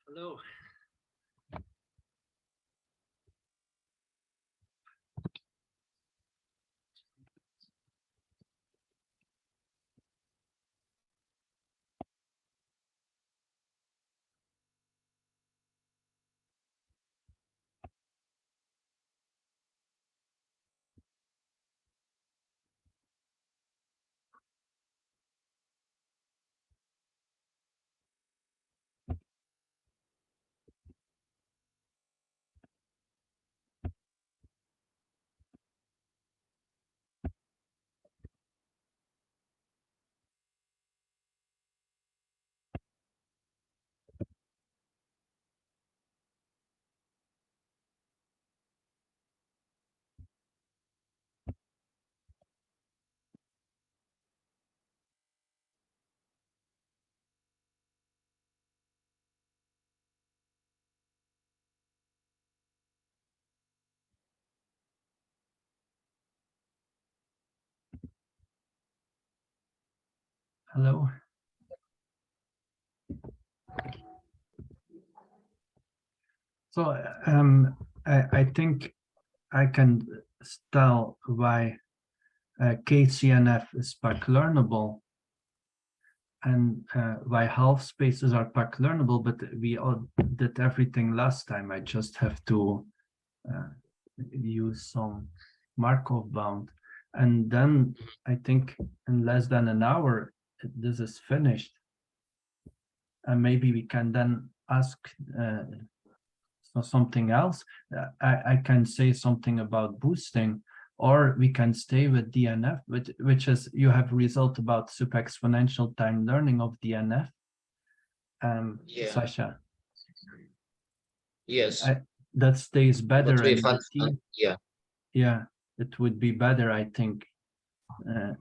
Hello. Hello. So I think I can tell why k-cnf is PAC learnable and why half spaces are PAC learnable, but we all did everything last time. I just have to use some Markov bound. And then I think in less than an hour, this is finished. And maybe we can then ask something else. I can say something about boosting, or we can stay with DNF, which is you have result about sub-exponential time learning of DNF. Yeah. Sasha. Yes. That stays better. Yeah. Yeah, it would be better, I think,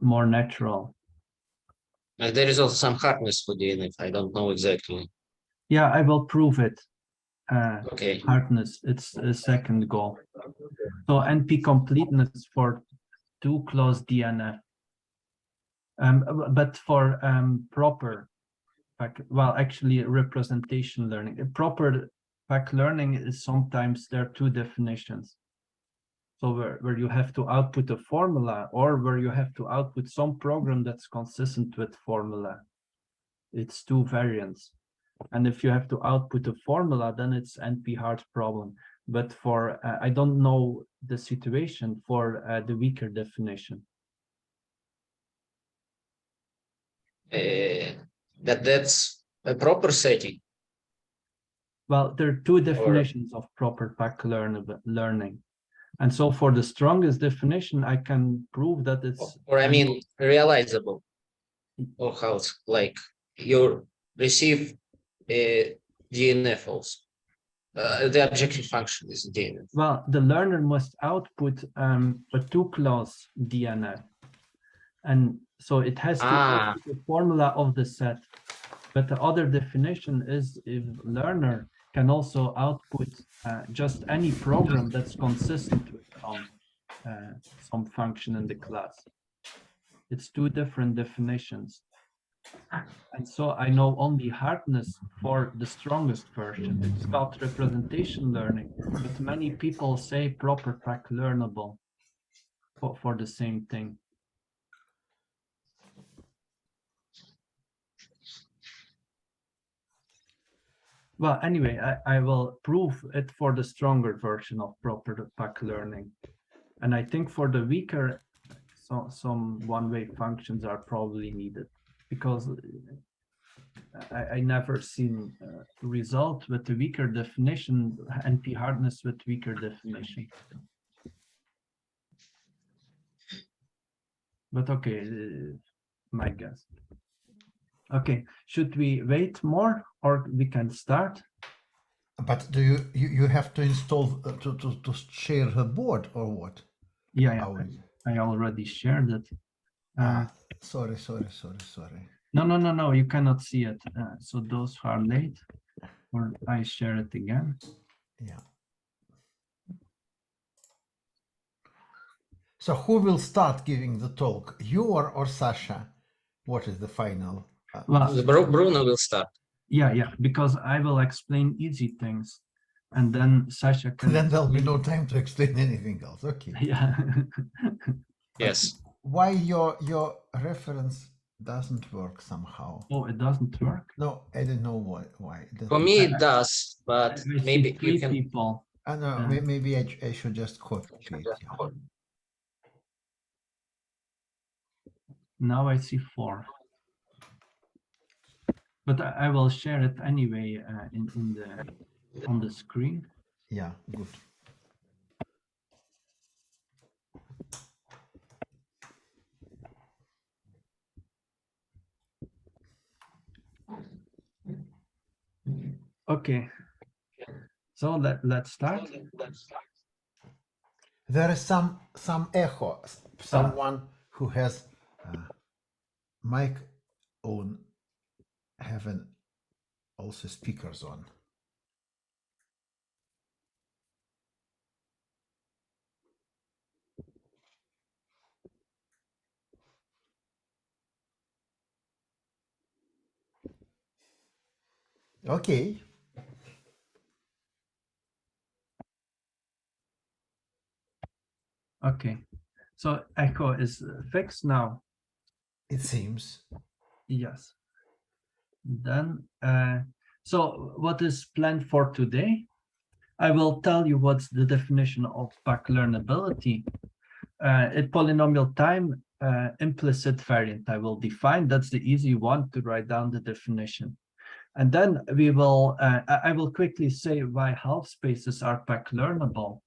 more natural. There is also some hardness for DNF. I don't know exactly. Yeah, I will prove it. Okay. Hardness, it's a second goal. So NP-completeness for 2-clause DNF. But for proper PAC, well, actually representation learning. Proper PAC learning is sometimes there are two definitions. So where you have to output a formula, or where you have to output some program that's consistent with formula. It's two variants. And if you have to output a formula, then it's NP hard problem. But for, I don't know the situation for the weaker definition. That's a proper setting. Well, there are two definitions of proper PAC learning. And so for the strongest definition, I can prove that it's... Or I mean, realizable. Or how it's like you receive DNF also. The objective function is DNF. Well, the learner must output a 2-clause DNF. And so it has to output the formula of the set. But the other definition is if learner can also output just any program that's consistent with some function in the class. It's two different definitions. And so I know only hardness for the strongest version. It's called representation learning, but many people say proper PAC learnable for the same thing. Well, anyway, I will prove it for the stronger version of proper PAC learning. And I think for the weaker, some one-way functions are probably needed, because I never seen result with the weaker definition, NP hardness with weaker definition. But okay, my guess. Okay, should we wait more or we can start? But do you have to install to share the board or what? Yeah, I already shared it. Sorry. No, you cannot see it. So those who are late, or I share it again. Yeah. So who will start giving the talk, you or Sasha? What is the final? Well, Bruno will start. Yeah, because I will explain easy things, and then Sasha can. Then there'll be explain- no time to explain anything else. Okay. Yeah. Yes. Why your reference doesn't work somehow? Oh, it doesn't work. No, I don't know why. For me, it does, but I see maybe you three can. people. I know, maybe I should just copy it. Yeah. Now I see 4. But I will share it anyway on the screen. Yeah, good. Okay. So let's start. There is some echo. Someone who has mic on having also speakers on. Okay. Okay. So echo is fixed now. It seems. Yes. Then, so what is planned for today? I will tell you what's the definition of PAC learnability. At polynomial time, implicit variant, I will define. That's the easy one to write down the definition. And then we will, I will quickly say why half spaces are PAC learnable.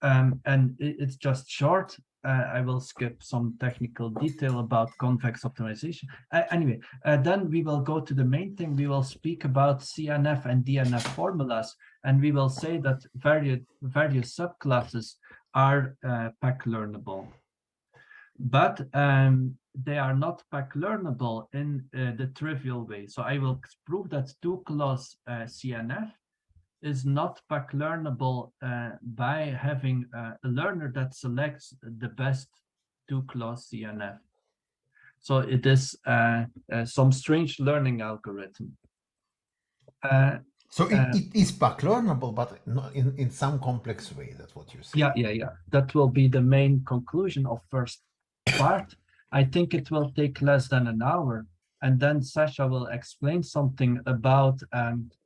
And it's just short. I will skip some technical detail about convex optimization. Anyway, then we will go to the main thing. We will speak about CNF and DNF formulas, and we will say that various subclasses are PAC learnable. But they are not PAC learnable in the trivial way. So I will prove that 2-class CNF is not PAC learnable by having a learner that selects the best 2-class CNF. So it is some strange learning algorithm. So it is PAC learnable, but not in some complex way. That's what you say. Yeah. That will be the main conclusion of first part. I think it will take less than an hour. And then Sasha will explain something about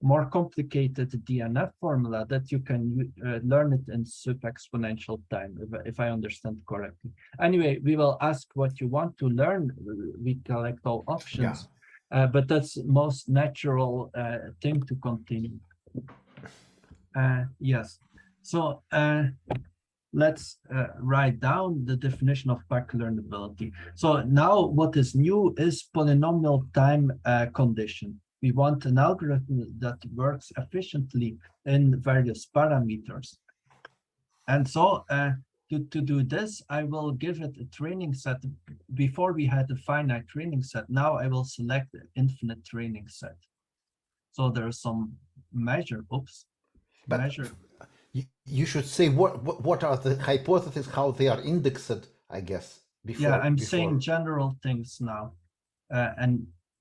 more complicated DNF formula that you can learn it in sub-exponential time, if I understand correctly. Anyway, we will ask what you want to learn. We collect all options, but that's most natural thing to continue. Yes, so let's write down the definition of PAC learnability. So now what is new is polynomial time condition. We want an algorithm that works efficiently in various parameters. And so to do this, I will give it a training set. Before we had a finite training set, now I will select an infinite training set. So there are some measure, You should say what are the hypotheses, how they are indexed, I guess. I'm saying general things now. And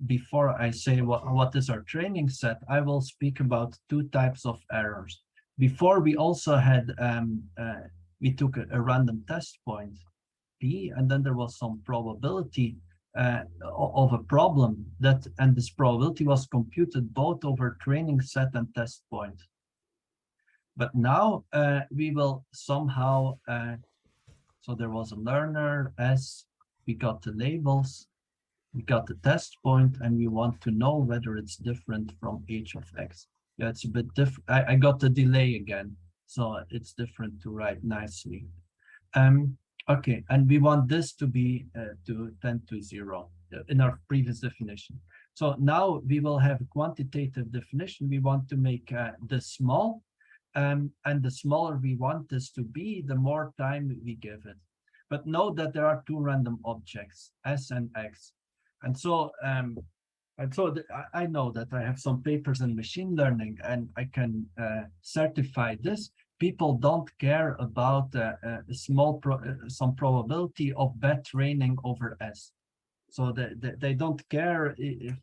before I say what is our training set, I will speak about 2 types of errors. Before we also had, we took a random test point, P, and then there was some probability of a problem and this probability was computed both over training set and test point. But now we will somehow, so there was a learner, S, we got the labels, we got the test point, and we want to know whether it's different from h of x. Yeah, it's a bit different. I got the delay again, so it's different to write nicely. Okay, and we want this to be to tend to 0 in our previous definition. So now we will have a quantitative definition. We want to make this small, and the smaller we want this to be, the more time we give it. But note that there are 2 random objects, S and X. And so I know that I have some papers in machine learning, and I can certify this. People don't care about some probability of bad training over S. So they don't care if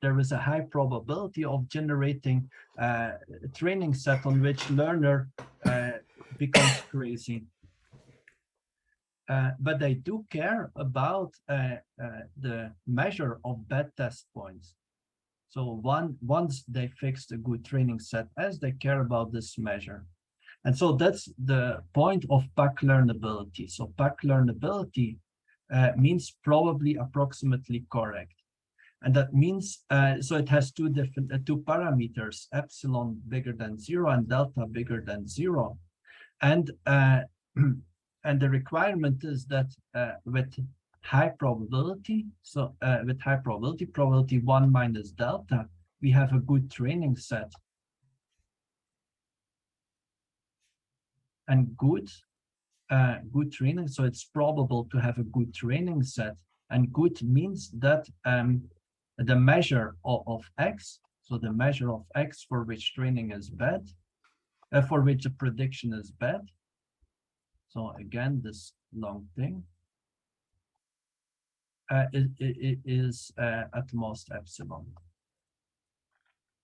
there is a high probability of generating a training set on which learner becomes crazy. But they do care about the measure of bad test points. So once they fixed a good training set S, they care about this measure. And so that's the point of PAC learnability. So PAC learnability means probably approximately correct. And that means, so it has two parameters, epsilon bigger than 0 and delta bigger than 0. And and the requirement is that with high probability, so with high probability 1 minus delta, we have a good training set. And good training, so it's probable to have a good training set. And good means that the measure of X, so the measure of X for which training is bad, for which the prediction is bad. So again, this long thing is at most epsilon.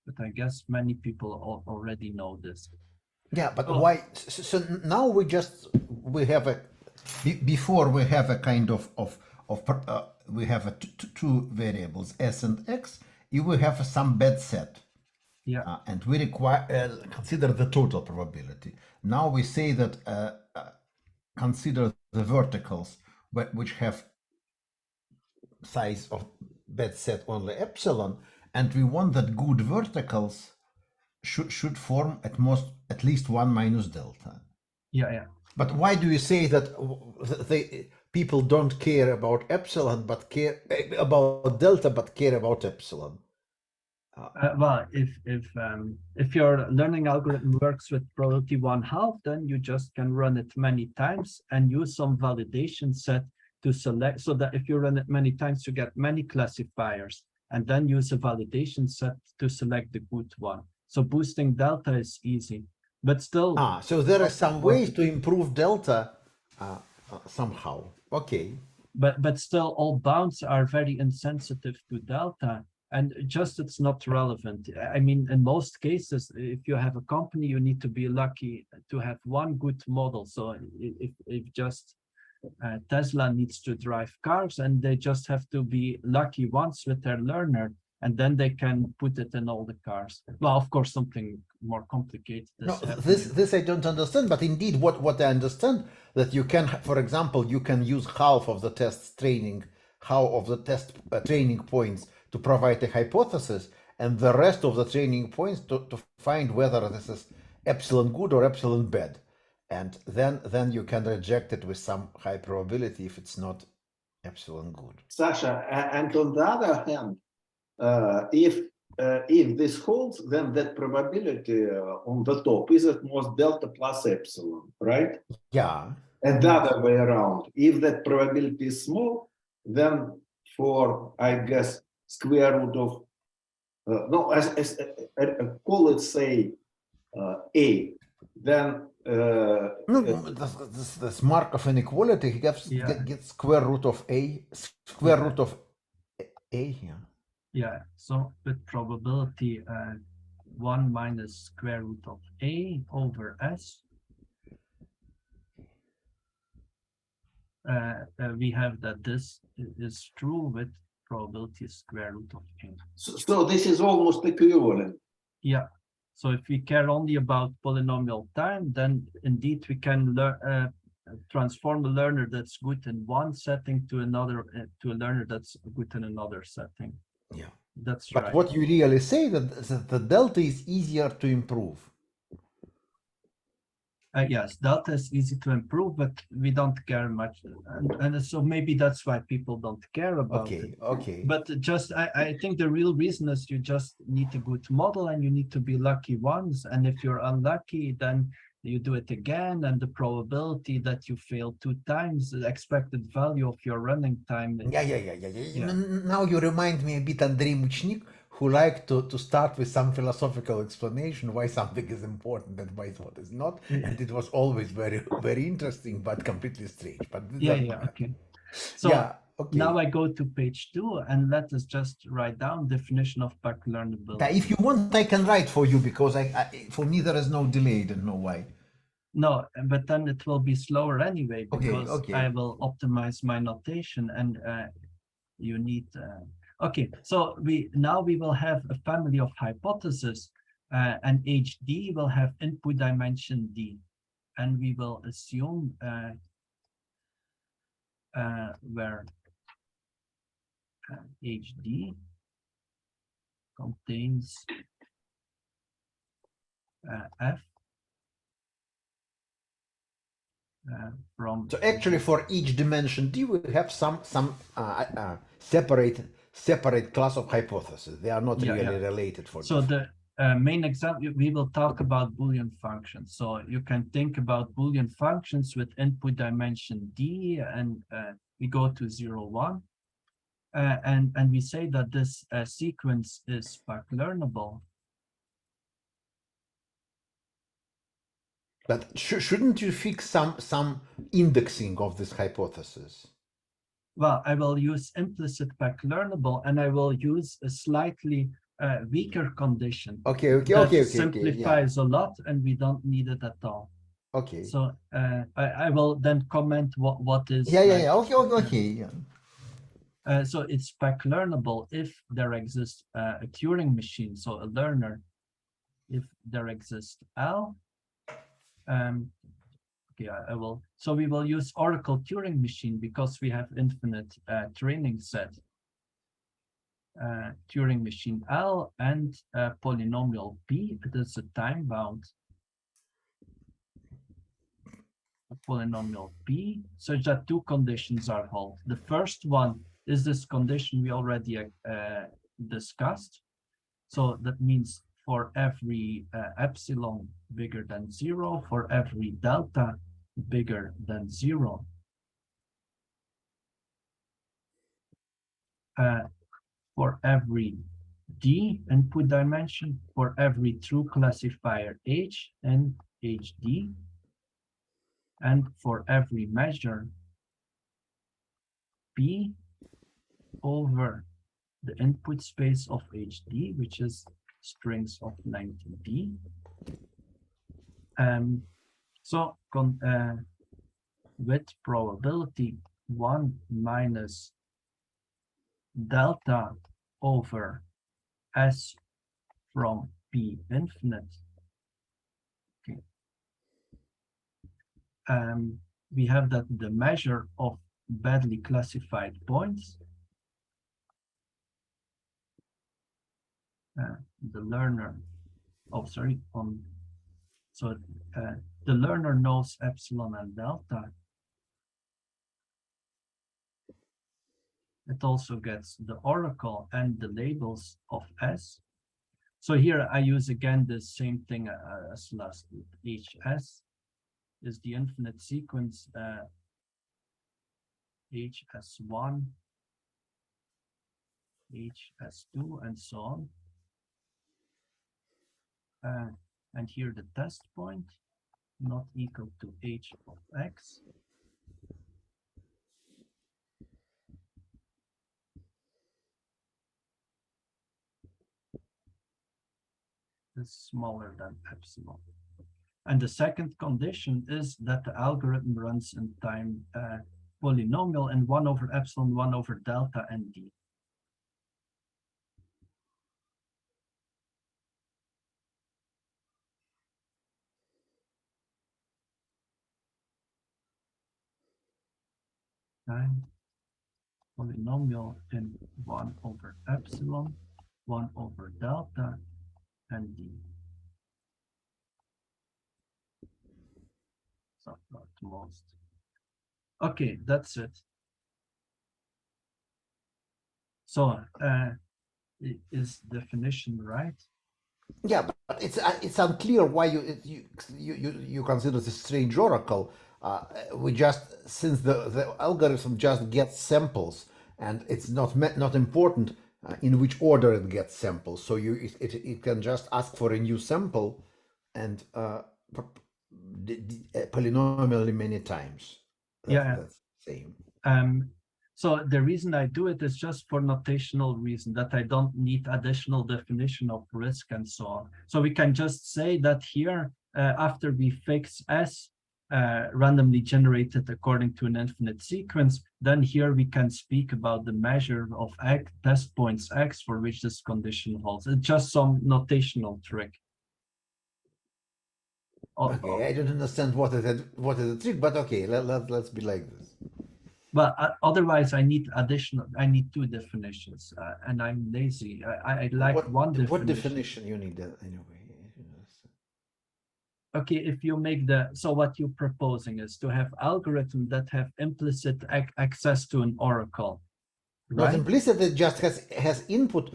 But I guess many people already know this. Yeah, but why? So now we have a, before we have a kind of we have a two variables, S and X. If we have some bad set, yeah, and we require consider the total probability. Now we say that consider the verticals which have size of bad set only epsilon, and we want that good verticals should form at least 1 minus delta. Yeah. But why do you say that people don't care about epsilon but care about delta but care about epsilon? Well, if your learning algorithm works with probability 1/2, then you just can run it many times and use some validation set to select, so that if you run it many times, you get many classifiers, and then use a validation set to select the good one. So boosting delta is easy, but still. So there are some ways to improve delta somehow. Okay. But still, all bounds are very insensitive to delta. And just it's not relevant. I mean, in most cases, if you have a company, you need to be lucky to have one good model. So if just Tesla needs to drive cars, and they just have to be lucky once with their learner, and then they can put it in all the cars. Well, of course, something more complicated. This I don't understand, but indeed, what I understand, that you can, for example, you can use half of the test training, training points to provide a hypothesis, and the rest of the training points to find whether this is epsilon good or epsilon bad. And then you can reject it with some high probability if it's not epsilon good. Sasha, and on the other hand, if this holds, then that probability on the top is at most delta plus epsilon, right? Yeah. And the other way around, if that probability is small, then for, I guess, square root of, call it, say, A, then this mark of inequality gets square root of A, root of A here. Yeah, so with probability 1 minus square root of A over S, we have that this is true with probability square root of A. So this is almost equivalent. Yeah. So if we care only about polynomial time, then indeed we can transform a learner that's good in one setting to another, to a learner that's good in another setting. Yeah, that's but right. What you really say that the delta is easier to improve. Yes, delta is easy to improve, but we don't care much, and so maybe that's why people don't care about it. Okay. But just I think the real reason is you just need a good model, and you need to be lucky once. And if you're unlucky, then you do it again, and the probability that you fail 2 times, the expected value of your running time. Yeah. Now you remind me a bit Andrei Muchnik, who liked to start with some philosophical explanation why something is important and why what is not, and it was always very, very interesting, but completely strange. But okay. So Okay. Now I go to page 2 and let us just write down definition of PAC learnability. But if you want, I can write for you because for me there is no delay. I don't know why. No, but then it will be slower anyway because Okay. I will optimize my notation and you need. Okay, so now we will have a family of hypotheses, and HD will have input dimension D, and we will assume where HD contains F from. So actually, for each dimension D, we have some separate class of hypotheses. They are not really related for. So the main example, we will talk about Boolean functions. So you can think about Boolean functions with input dimension D, and we go to 0, 1. And we say that this sequence is PAC learnable. But shouldn't you fix some indexing of this hypothesis? Well, I will use implicit PAC learnable, and I will use a slightly weaker condition. Okay. Simplifies a lot, and we don't need it at all. Okay. So I will then comment what is. Okay. So it's PAC learnable if there exists a Turing machine, so a learner, if there exists L. Okay, I will. So we will use Oracle Turing machine because we have infinite training set. Turing machine L and polynomial P. It is a time bound polynomial P, such that two conditions are held. The first one is this condition we already discussed. So that means for every epsilon bigger than 0, for every delta bigger than 0, for every D input dimension, for every true classifier H and HD, and for every measure P over the input space of HD, which is strings of 90D. So with probability 1 minus delta over S from P infinite. Okay. We have that the measure of badly classified points, the learner, the learner knows epsilon and delta. It also gets the oracle and the labels of S. So here I use again the same thing as last week. HS is the infinite sequence, HS1, HS2, and so on. And here the test point, not equal to H of X. Is smaller than epsilon. And the second condition is that the algorithm runs in time polynomial and 1 over epsilon, 1 over delta, and D. Time polynomial in 1 over epsilon, 1 over delta, and D. So at most. Okay, that's it. So is definition right? Yeah, but it's unclear why you consider this strange oracle. We just, since the algorithm just gets samples, and it's not important in which order it gets samples. So it can just ask for a new sample and polynomially many times. That's the same. So the reason I do it is just for notational reason, that I don't need additional definition of risk and so on. So we can just say that here, after we fix S randomly generated according to an infinite sequence, then here we can speak about the measure of X, test points X for which this condition holds. It's just some notational trick. Okay, I don't understand what is the trick, but okay, let's be like this. But otherwise, I need two definitions, and I'm lazy. I like one definition. What definition you need anyway? Okay, if you make so what you're proposing is to have algorithms that have implicit access to an oracle, right? Not implicit, it just has input,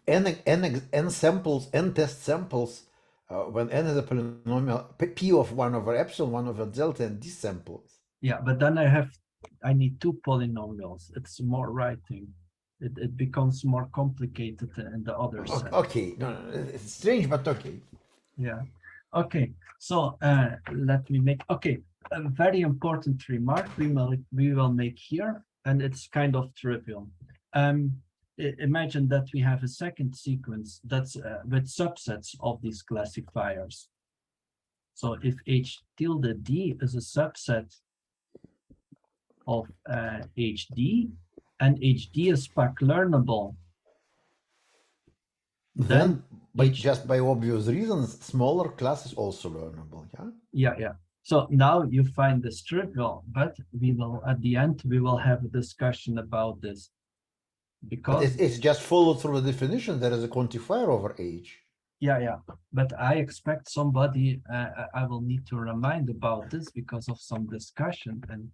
n samples, n test samples, when n is a polynomial, p of 1 over epsilon, 1 over delta, and these samples. Yeah, but then I need two polynomials. It's more writing. It becomes more complicated in the other set. Okay, no, it's strange, but okay. Yeah. Okay. So let me make a very important remark we will make here, and it's kind of trivial. Imagine that we have a second sequence that's with subsets of these classifiers. So if H tilde D is a subset of HD, and HD is PAC learnable, then just by obvious reasons, smaller class is also learnable, yeah? Yeah. So now you find this trivial, but we will, at the end, we will have a discussion about this. Because it's just followed through the definition, there is a quantifier over H. Yeah. But I expect somebody, I will need to remind about this because of some discussion. And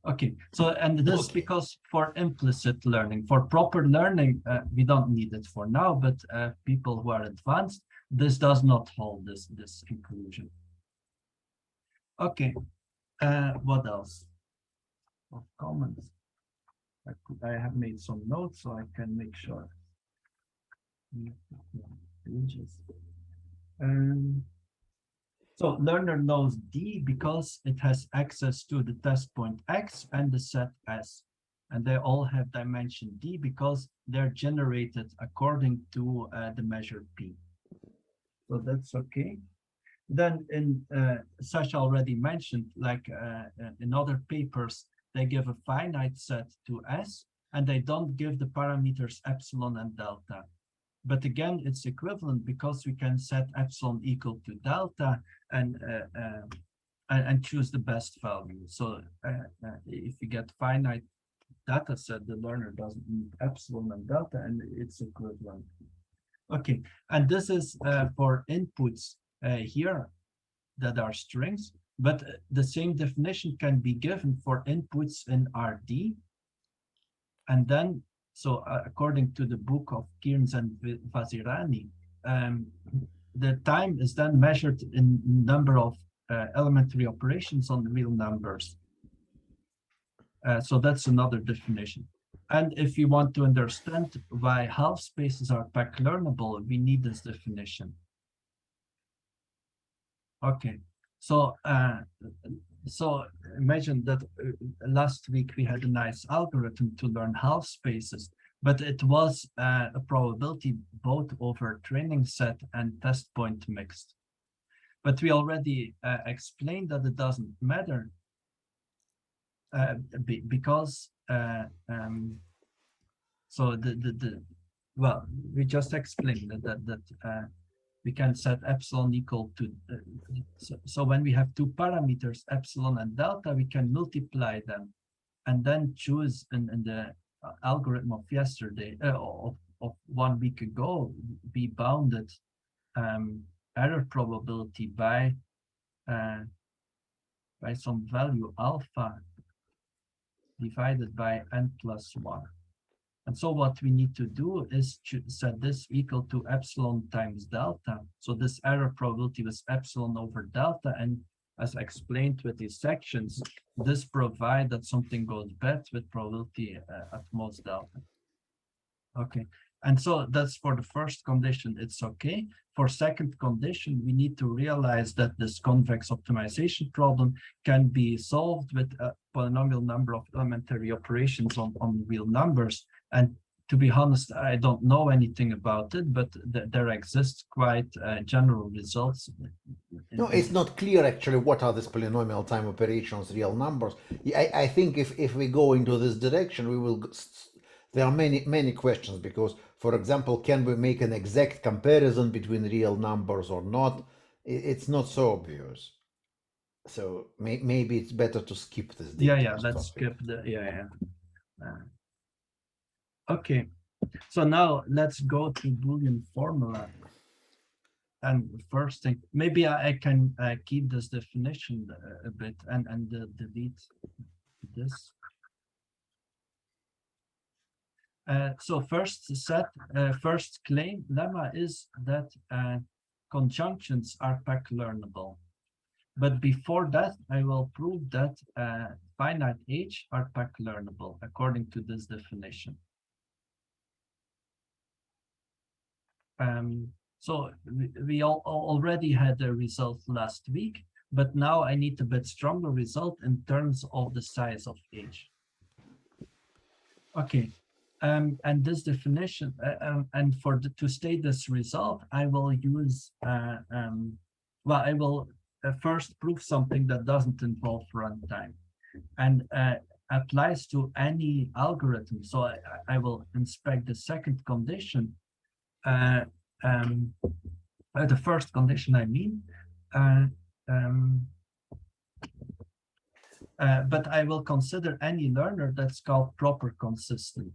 okay, so, and this because for implicit learning, for proper learning, we don't need it for now, but people who are advanced, this does not hold this inclusion. Okay, what else? Of comments. I have made some notes so I can make sure. So learner knows D because it has access to the test point X and the set S. And they all have dimension D because they're generated according to the measure P. So that's okay. Then in Sasha already mentioned, like in other papers, they give a finite set to S and they don't give the parameters epsilon and delta. But again, it's equivalent because we can set epsilon equal to delta and choose the best value. So if you get finite data set, the learner doesn't need epsilon and delta, and it's equivalent. Okay, and this is for inputs here that are strings, but the same definition can be given for inputs in RD. And then, so according to the book of Kearns and Vazirani, the time is then measured in number of elementary operations on real numbers. So that's another definition. And if you want to understand why half spaces are PAC learnable, we need this definition. Okay, so so imagine that last week we had a nice algorithm to learn half spaces, but it was a probability both over training set and test point mixed. But we already explained that it doesn't matter because so well, we just explained that we can set epsilon equal to, so when we have two parameters, epsilon and delta, we can multiply them and then choose in the algorithm of yesterday, of 1 week ago, we bounded error probability by some value alpha divided by n+1. And so what we need to do is to set this equal to epsilon times delta. So this error probability was epsilon over delta. And as explained with these sections, this provides that something goes bad with probability at most delta. Okay. And so that's for the first condition, it's okay. For second condition, we need to realize that this convex optimization problem can be solved with polynomial number of elementary operations on real numbers. And to be honest, I don't know anything about it, but there exists quite general results. No, it's not clear actually what are these polynomial time operations, real numbers. I think if we go into this direction, we will. There are many questions because, for example, can we make an exact comparison between real numbers or not? It's not so obvious. So maybe it's better to skip this. Let's skip the okay. So now let's go to Boolean formula. And the first thing, maybe I can keep this definition a bit and delete this. So first claim lemma is that conjunctions are PAC learnable. But before that, I will prove that finite h are PAC learnable according to this definition. So we already had a result last week, but now I need a bit stronger result in terms of the size of h. Okay, and this definition, and to state this result, I will use, well, I will first prove something that doesn't involve runtime and applies to any algorithm. So I will inspect the second condition. The first condition, I mean, but I will consider any learner that's called proper consistent.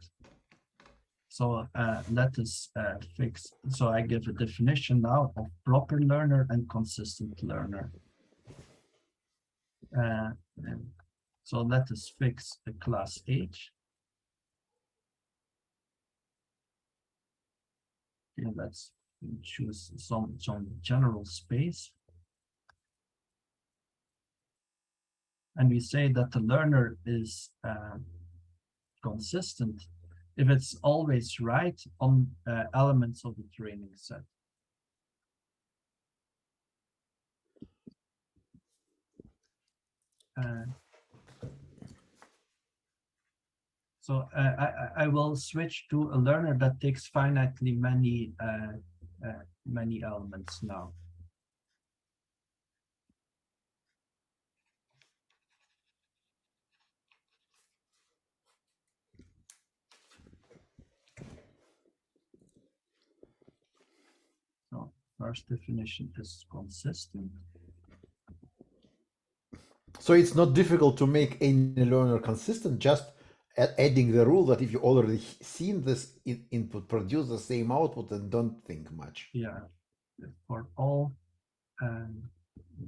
So let us fix. So I give a definition now of proper learner and consistent learner. So let us fix the class H. Okay, let's choose some general space. And we say that the learner is consistent if it's always right on elements of the training set. So I will switch to a learner that takes finitely many elements now. So first definition is consistent. So it's not difficult to make any learner consistent, just adding the rule that if you already seen this input produce the same output, and don't think much. Yeah, for all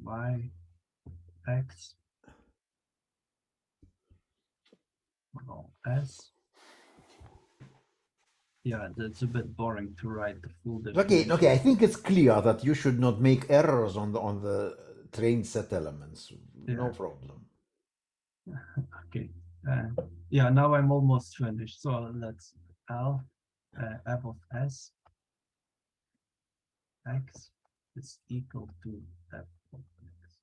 y, x, for all s. Yeah, that's a bit boring to write the full definition. Okay, I think it's clear that you should not make errors on the trained set elements. Yeah. No problem. Okay. Yeah, now I'm almost finished. So let's L f of s x is equal to f of x.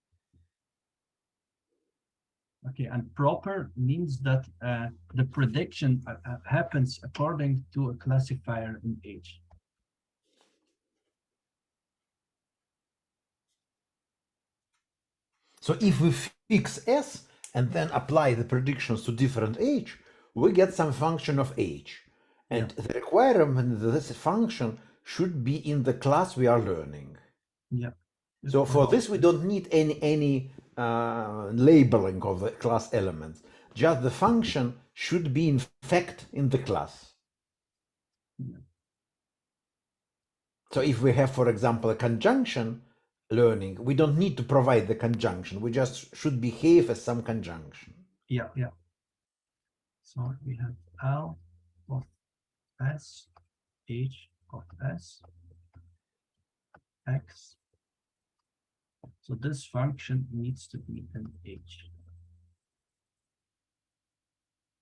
Okay, and proper means that the prediction happens according to a classifier in H. So if we fix S and then apply the predictions to different H, we get some function of H. And the requirement that this function should be in the class we are learning. Yeah. So for this, we don't need any labeling of the class elements. Just the function should be in fact in the class. Yeah. So if we have, for example, a conjunction learning, we don't need to provide the conjunction. We just should behave as some conjunction. Yeah. So we have L of S, H of S, X. So this function needs to be an H.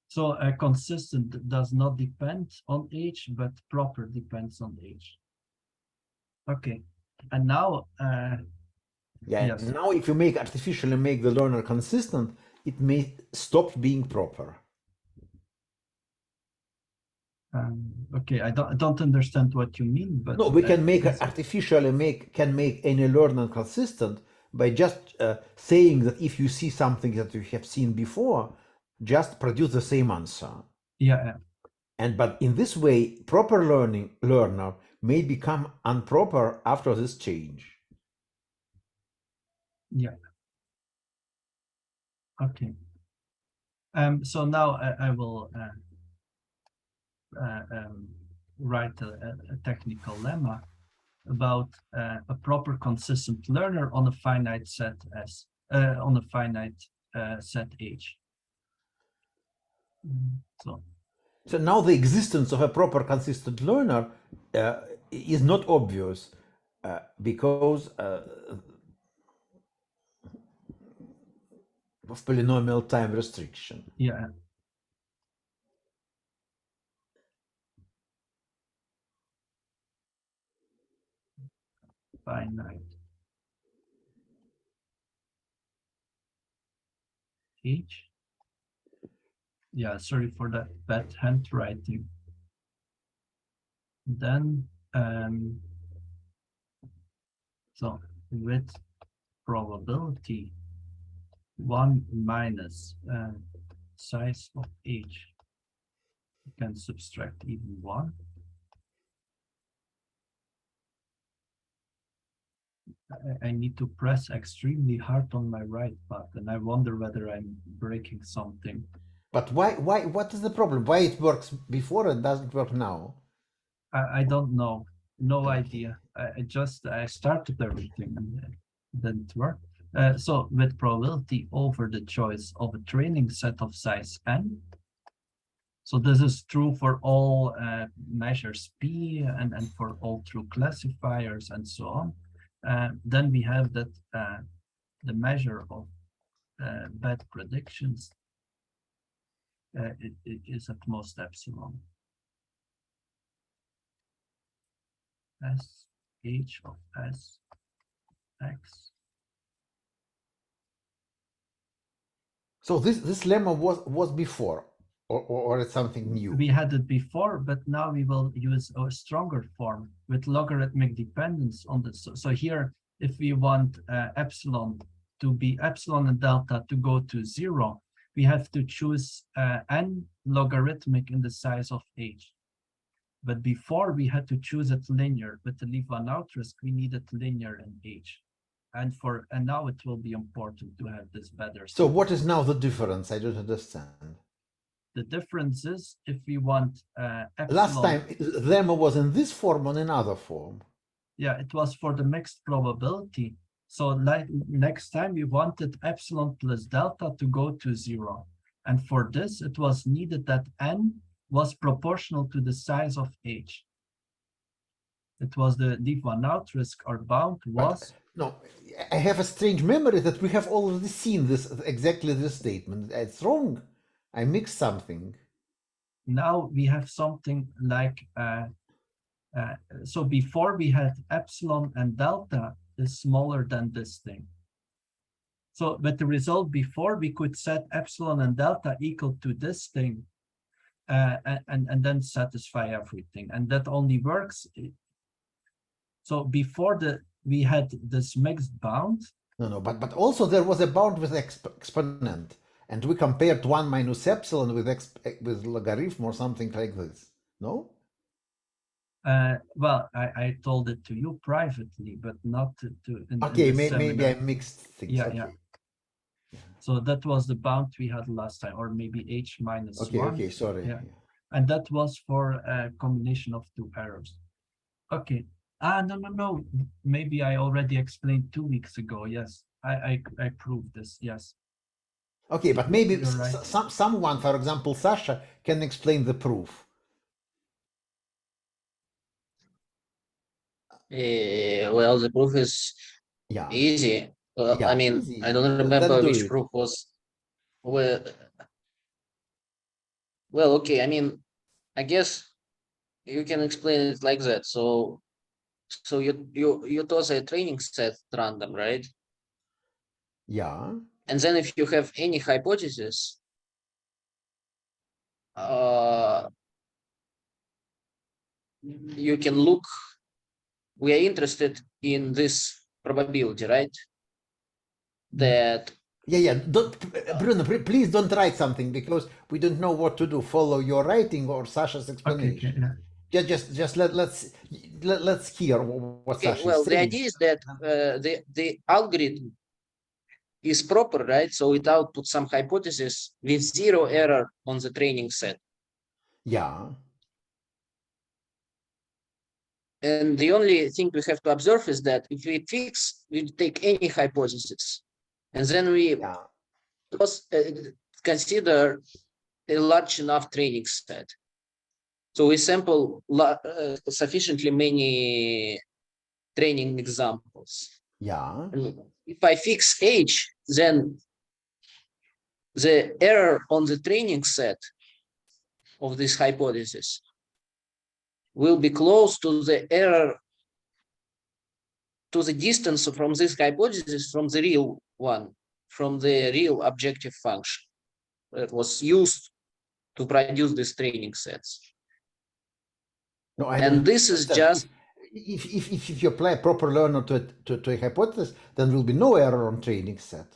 So a consistent does not depend on H, but proper depends on H. Okay, and now yes. Now if you artificially make the learner consistent, it may stop being proper. Okay, I don't understand what you mean, but No, we can make it's- artificially make any learner consistent by just saying that if you see something that you have seen before, just produce the same answer. yeah, And but in this way, proper learner may become improper after this change. yeah. Okay. So now I will write a technical lemma about a proper consistent learner on a finite set S, on a finite set H. So now the existence of a proper consistent learner is not obvious because of polynomial time restriction. Yeah. Finite H. Yeah, sorry for that bad handwriting. Then, so with probability 1 minus size of H, you can subtract even 1. I need to press extremely hard on my right button. I wonder whether I'm breaking something. But why, what is the problem? Why it works before and doesn't work now? I don't know. No Okay. idea. I started everything and it didn't work. So with probability over the choice of a training set of size n. So this is true for all measures P and for all true classifiers and so on. Then we have that the measure of bad predictions it is at most epsilon. S H of S X. So this lemma was before, or it's something new. We had it before, but now we will use a stronger form with logarithmic dependence on this. So here, if we want epsilon to be epsilon and delta to go to 0, we have to choose n logarithmic in the size of H. But before we had to choose it linear, but to leave one out risk, we needed linear in H. And now it will be important to have this better. So what is now the difference? I don't understand. The difference is if we want epsilon. Last time lemma was in this form or in another form. Yeah, it was for the mixed probability. So like next time we wanted epsilon plus delta to go to 0. And for this, it was needed that n was proportional to the size of H. It was the leave one out risk or bound was. But, no, I have a strange memory that we have already seen exactly this statement. It's wrong. I mixed something. Now we have something like, so before we had epsilon and delta is smaller than this thing. So, but the result before we could set epsilon and delta equal to this thing and then satisfy everything. And that only works. So before we had this mixed bound. No, but also there was a bound with exponent. And we compared 1 minus epsilon with logarithm or something like this. No? Well, I told it to you privately, but not to okay, maybe I mixed things. Yeah, okay. yeah. So that was the bound we had last time, or maybe H minus 1. Okay, sorry. Yeah. And that was for a combination of two errors. Okay. No. Maybe I already explained 2 weeks ago. Yes, I proved this. Yes. Okay, but maybe right. someone, for example, Sasha, can explain the proof. Well, the proof is easy. I mean, easy. I don't remember which proof was. Well, okay. I mean, I guess you can explain it like that. So you toss a training set at random, right? Yeah. And then if you have any hypothesis, you can look, we are interested in this probability, right? That yeah. Bruno, please don't write something because we don't know what to do. Follow your writing or Sasha's explanation. Okay, Just let's hear what okay, Sasha well, is saying. the idea is that the algorithm is proper, right? So it outputs some hypothesis with 0 error on the training set. Yeah. And the only thing we have to observe is that if we take any hypothesis, and then we consider a large enough training set. So we sample sufficiently many training examples. Yeah. And if I fix H, then the error on the training set of this hypothesis will be close to the error, to the distance from this hypothesis from the real one, from the real objective function that was used to produce these training sets. No, and this is just if you apply a proper learner to a hypothesis, then there will be no error on training set.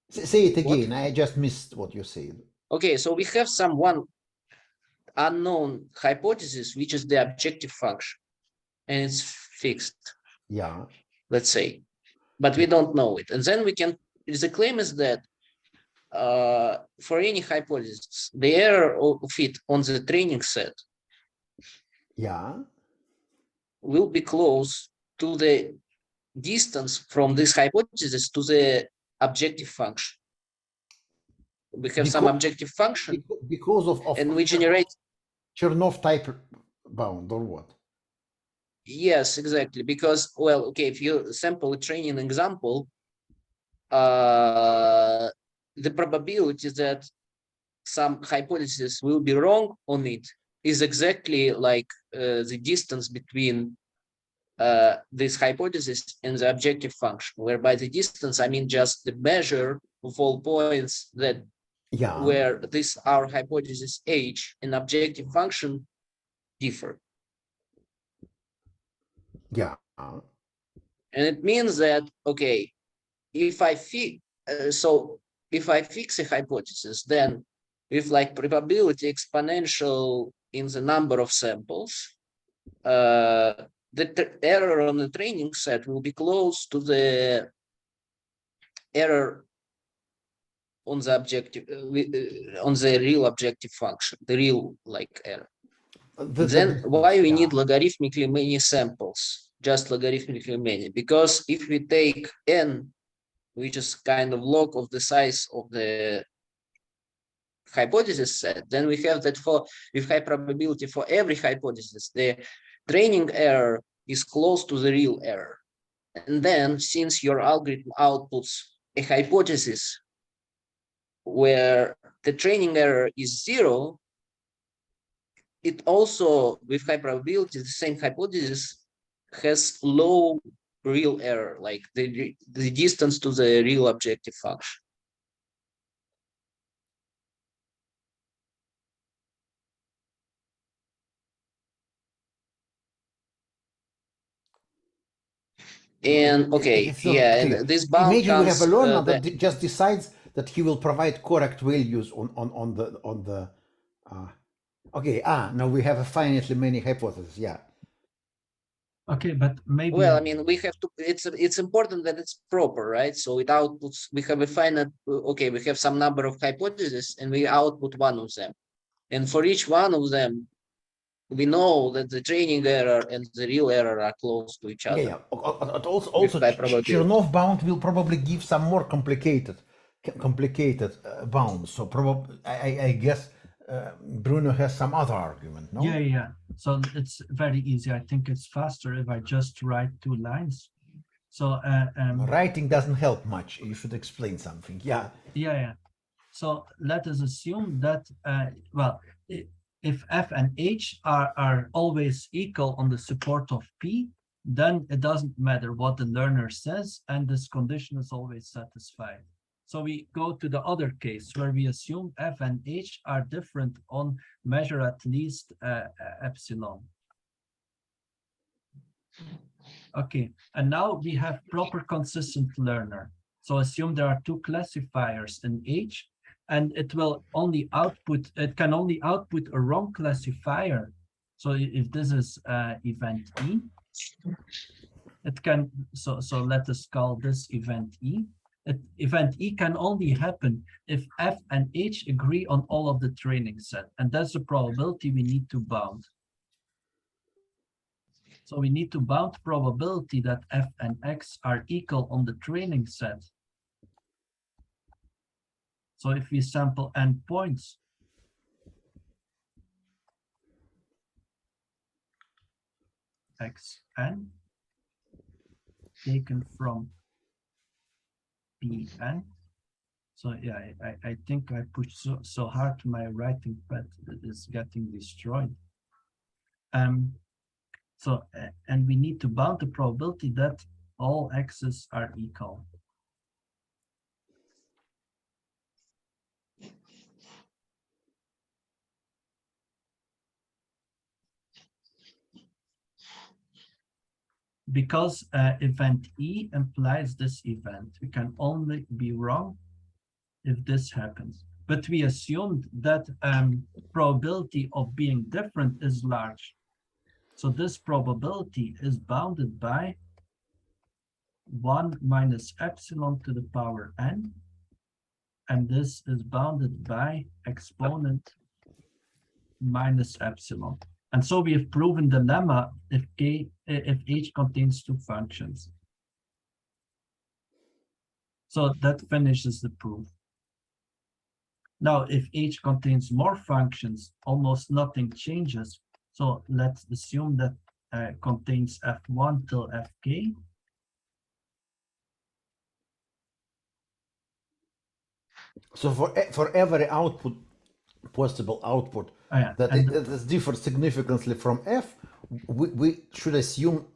Say it again. I just missed what you said. Okay, so we have one unknown hypothesis, which is the objective function, and it's fixed. Yeah. Let's say, but we don't know it. And then we can, the claim is that for any hypothesis, the error of it on the training set will be close to the distance from this hypothesis to the objective function. We have some objective function because of and we generate Chernoff type bound or what? Yes, exactly. Because, well, okay, if you sample a training example, the probability that some hypothesis will be wrong on it is exactly like the distance between this hypothesis and the objective function, whereby the distance, I mean just the measure of all points that where this our hypothesis H and objective function differ. Yeah. And it means that, okay, if I fix a hypothesis, then with like probability exponential in the number of samples, the error on the training set will be close to the error on the objective, on the real objective function, the real like error. Then why we need logarithmically many samples, just logarithmically many? Because if we take n, which is kind of log of the size of the hypothesis set, then we have that with high probability for every hypothesis, the training error is close to the real error. And then since your algorithm outputs a hypothesis where the training error is 0, it also, with high probability, the same hypothesis has low real error, like the distance to the real objective function. And okay, and this bound imagine comes, we have a learner that just decides that he will provide correct values on the okay, now we have a finitely many hypotheses. Okay, but maybe, well, I mean, we have to, it's important that it's proper, right? So it outputs, we have a finite, okay, we have some number of hypotheses and we output one of them, and for each one of them we know that the training error and the real error are close to each other. Also Chernoff bound will probably give some more complicated bounds. So probably I guess Bruno has some other argument, no? Yeah. So it's very easy. I think it's faster if I just write 2 lines. So writing doesn't help much. You should explain something. Yeah. So let us assume that well, if f and h are always equal on the support of p, then it doesn't matter what the learner says, and this condition is always satisfied. So we go to the other case where we assume f and h are different on measure at least epsilon. Okay, and now we have proper consistent learner. So assume there are two classifiers in H, and it will only output, it can only output a wrong classifier. So if this is event E, it can, so let us call this event E. Event E can only happen if F and H agree on all of the training set, and that's the probability we need to bound. So we need to bound probability that f and x are equal on the training set. So if we sample n points, xn taken from Pn. So yeah, I think I pushed so hard my writing pad is getting destroyed. So, and we need to bound the probability that all x's are equal. Because event E implies this event. We can only be wrong if this happens. But we assumed that probability of being different is large. So this probability is bounded by 1 minus epsilon to the power n. And this is bounded by exponent minus epsilon. And so we have proven the lemma if H contains two functions. So that finishes the proof. Now, if H contains more functions, almost nothing changes. So let's assume that contains F1 till Fk. So for every output, possible output that differs significantly from f, we should assume,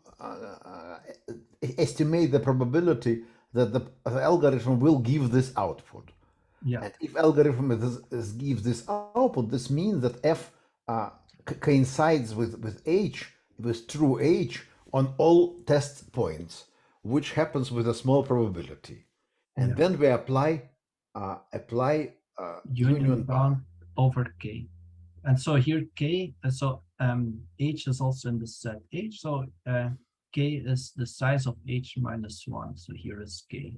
estimate the probability that the algorithm will give this output. Yeah. And if algorithm gives this output, this means that f coincides with h, with true h on all test points, which happens with a small probability. And then we apply union bound over k. And so here k, so h is also in the set h, so k is the size of h minus 1, so here is k.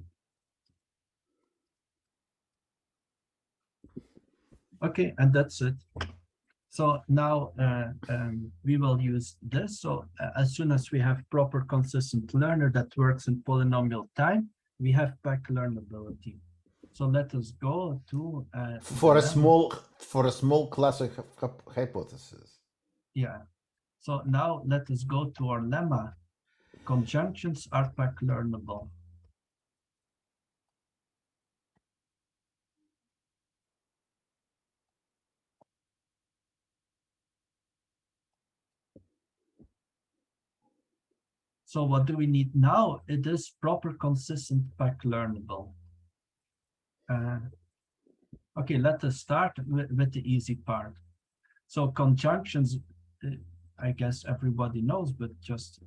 Okay, and that's it. So now we will use this. So as soon as we have proper consistent learner that works in polynomial time, we have PAC learnability. So let us go to for a small classic hypothesis. Yeah. So now let us go to our lemma. Conjunctions are PAC learnable. So what do we need now? It is proper consistent PAC learnable. Okay, let us start with the easy part. So conjunctions, I guess everybody knows, but just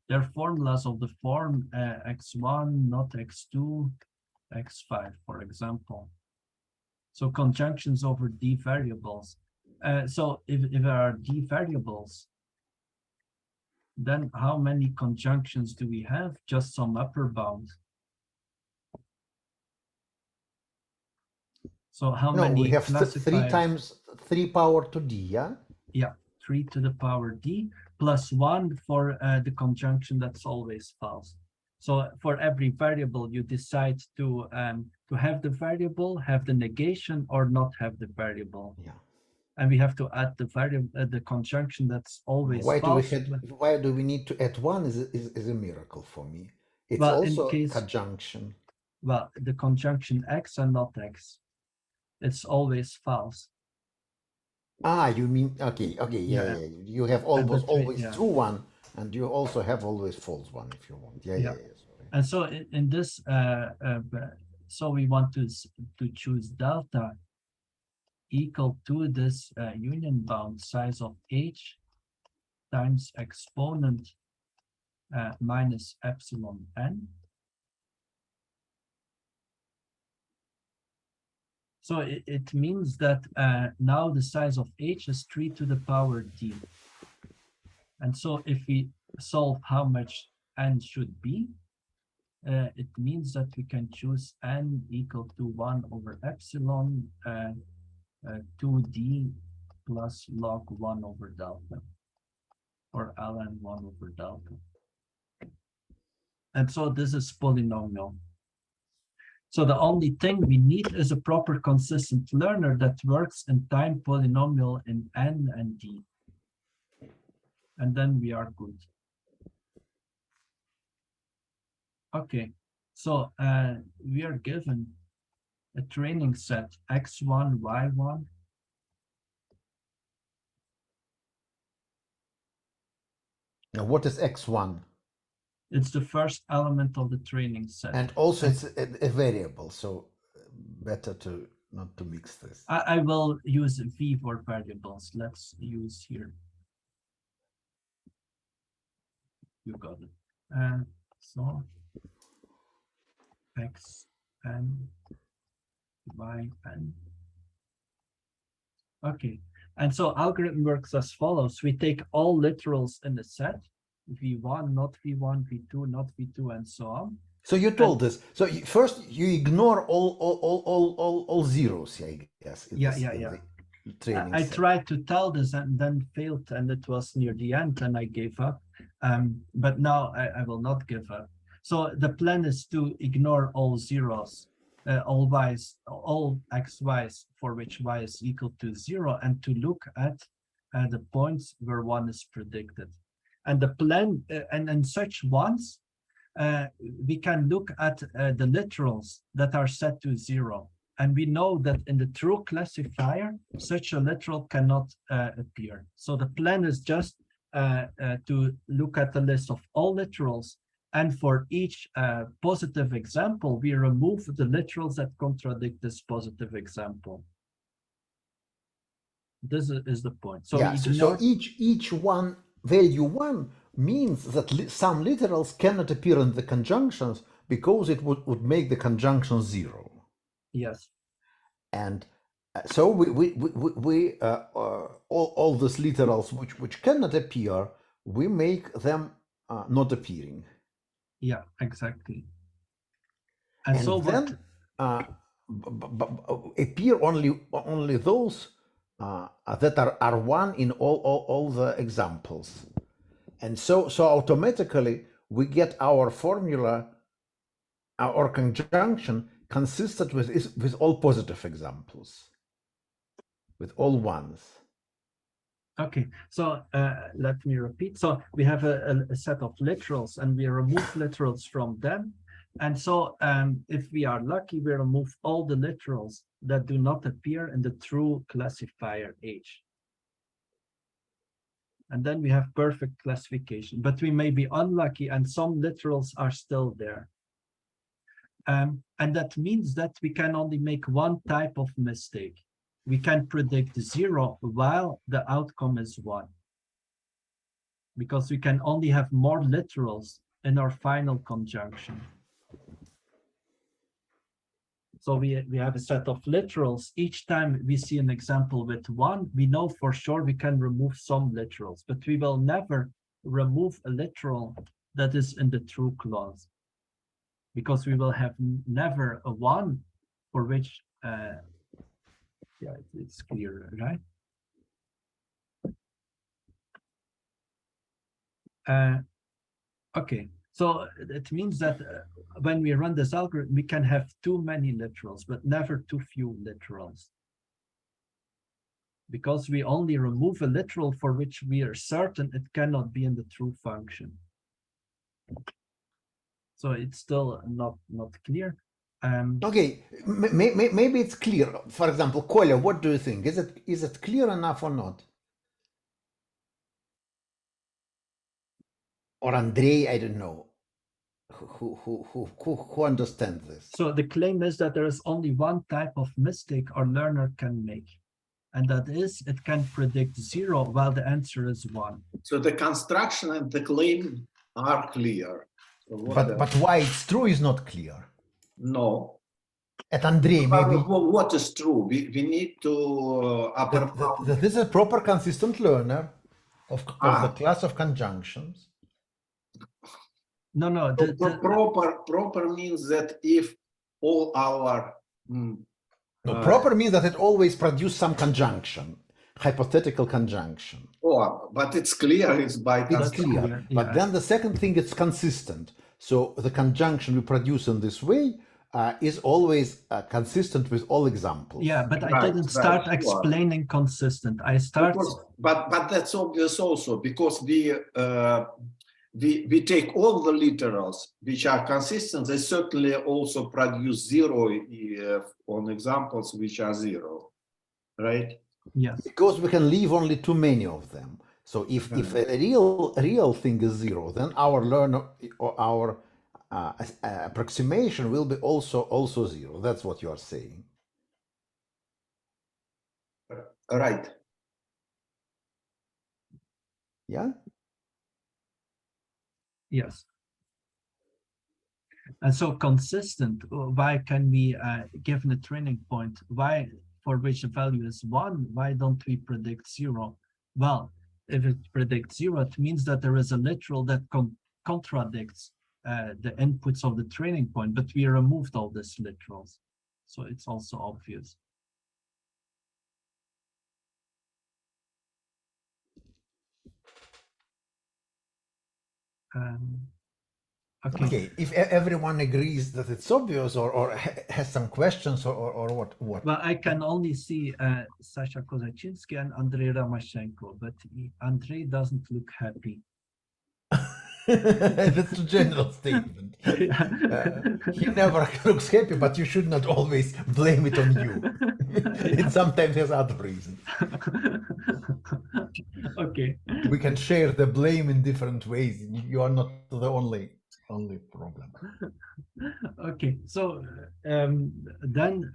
they're formulas of the form x1, not x2, x5, for example. So conjunctions over d variables. So if there are d variables, then how many conjunctions do we have? Just some upper bound. So how many? We have 3 times 3 power to d, yeah? Yeah, 3 to the power d plus 1 for the conjunction that's always false. So for every variable, you decide to have the variable, have the negation, or not have the variable. Yeah. And we have to add the variable, the conjunction that's always false. Why do we need to add 1 is a miracle for me. It's also a conjunction. Well, the conjunction x and not x. It's always false. Ah, you mean, okay, yeah. You have always true one, and you also have always false one if you want. Yeah. And so in this so we want to choose delta equal to this union bound size of h times exponent minus epsilon n. So it means that now the size of h is 3 to the power d. And so if we solve how much n should be, it means that we can choose n equal to 1 over epsilon 2d plus log 1 over delta, or ln 1 over delta. And so this is polynomial. So the only thing we need is a proper consistent learner that works in time polynomial in n and d. And then we are good. Okay, so we are given a training set x1, y1. Now, what is x1? It's the first element of the training set. And also it's a variable, so better to not to mix this. I will use v for variables. Let's use here. You got it. So x and y and okay. And so algorithm works as follows. We take all literals in the set, v1, not v1, v2, not v2, and so on. So you told us. So first you ignore all zeros, I guess. Yeah. I tried to tell this and then failed, and it was near the end, and I gave up. But now I will not give up. So the plan is to ignore all zeros, all y's, all xy's for which y is equal to 0, and to look at the points where 1 is predicted. And the plan, and in such ones, we can look at the literals that are set to 0. And we know that in the true classifier, such a literal cannot appear. So the plan is just to look at the list of all literals. And for each positive example, we remove the literals that contradict this positive example. This is the point. So, yeah, so each one, value 1, means that some literals cannot appear in the conjunctions because it would make the conjunction 0. Yes. And so all these literals which cannot appear, we make them not appearing. Yeah, exactly. And so then appear only those that are 1 in all the examples. And so automatically we get our formula, our conjunction consistent with all positive examples, with all ones. Okay, so let me repeat. So we have a set of literals, and we remove literals from them. And so if we are lucky, we remove all the literals that do not appear in the true classifier H. And then we have perfect classification, but we may be unlucky and some literals are still there. And that means that we can only make one type of mistake. We can predict 0 while the outcome is 1. Because we can only have more literals in our final conjunction. So we have a set of literals. Each time we see an example with 1, we know for sure we can remove some literals, but we will never remove a literal that is in the true clause, because we will have never a 1 for which, yeah, it's clear, right? Okay, so it means that when we run this algorithm, we can have too many literals, but never too few literals. Because we only remove a literal for which we are certain it cannot be in the true function. So it's still not clear. Okay, maybe it's clear. For example, Kolya, what do you think? Is it clear enough or not? Or Andrei, I don't know. who understand this? So the claim is that there is only one type of mistake our learner can make, and that is it can predict 0 while the answer is 1. So the construction and the claim are clear. So But why it's true is not clear. no. At Andrei, maybe What is true? We need to that this is a proper consistent learner of the class of conjunctions. No, proper means that if all our Proper means that it always produces some conjunction, hypothetical conjunction. Oh, but it's clear, it's by It's clear. But yeah. then the second thing, it's consistent. So the conjunction we produce in this way is always consistent with all examples. Yeah, but I didn't start explaining consistent. I start. But that's obvious also, because we take all the literals which are consistent. They certainly also produce 0 on examples which are 0, right? Yes. Because we can leave only too many of them. So if a real thing is 0, then our learner or our approximation will be also 0. That's what you are saying. Right. Yeah. Yes. And so consistent, why can we, given a training point, why for which the value is 1, why don't we predict 0? Well, if it predicts 0, it means that there is a literal that contradicts the inputs of the training point, but we removed all these literals. So it's also obvious. Okay. If everyone agrees that it's obvious or has some questions or what? Well, I can only see Sasha Kozaczynski and Andrei Ramashenko, but Andrei doesn't look happy. That's a general statement. He never looks happy, but you should not always blame it on you. It sometimes has other reasons. Okay. We can share the blame in different ways. You are not the only problem. Okay, so then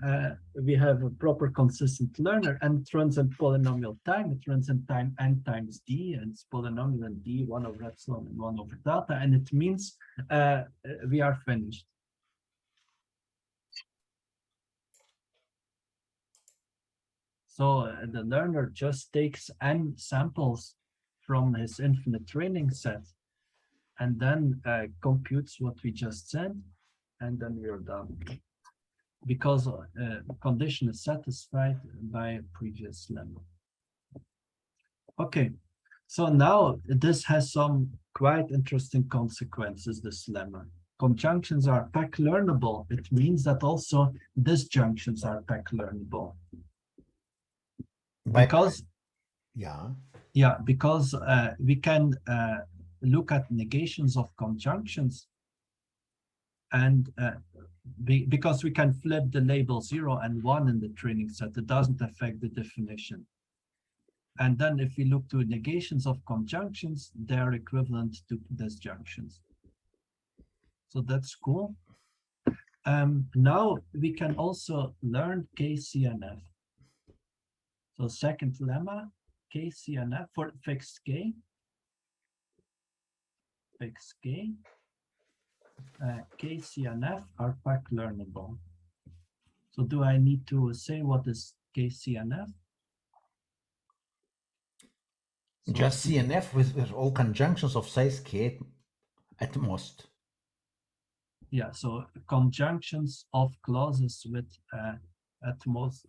we have a proper consistent learner, and it runs in polynomial time. It runs in time n times d, and it's polynomial in d, 1 over epsilon and 1 over delta, and it means we are finished. So the learner just takes n samples from his infinite training set, and then computes what we just said, and then we're done. Because the condition is satisfied by a previous lemma. Okay, so now this has some quite interesting consequences, this lemma. Conjunctions are PAC learnable. It means that also disjunctions are PAC learnable. Because because we can look at negations of conjunctions, and because we can flip the label 0 and 1 in the training set, it doesn't affect the definition. And then if we look to negations of conjunctions, they are equivalent to disjunctions. So that's cool. Now we can also learn k-cnf. So second lemma, k-cnf for fixed k. Fixed k. k-cnf are PAC learnable. So do I need to say what is k-cnf? So just CNF with all conjunctions of size k at most. Yeah, so conjunctions of clauses with at most,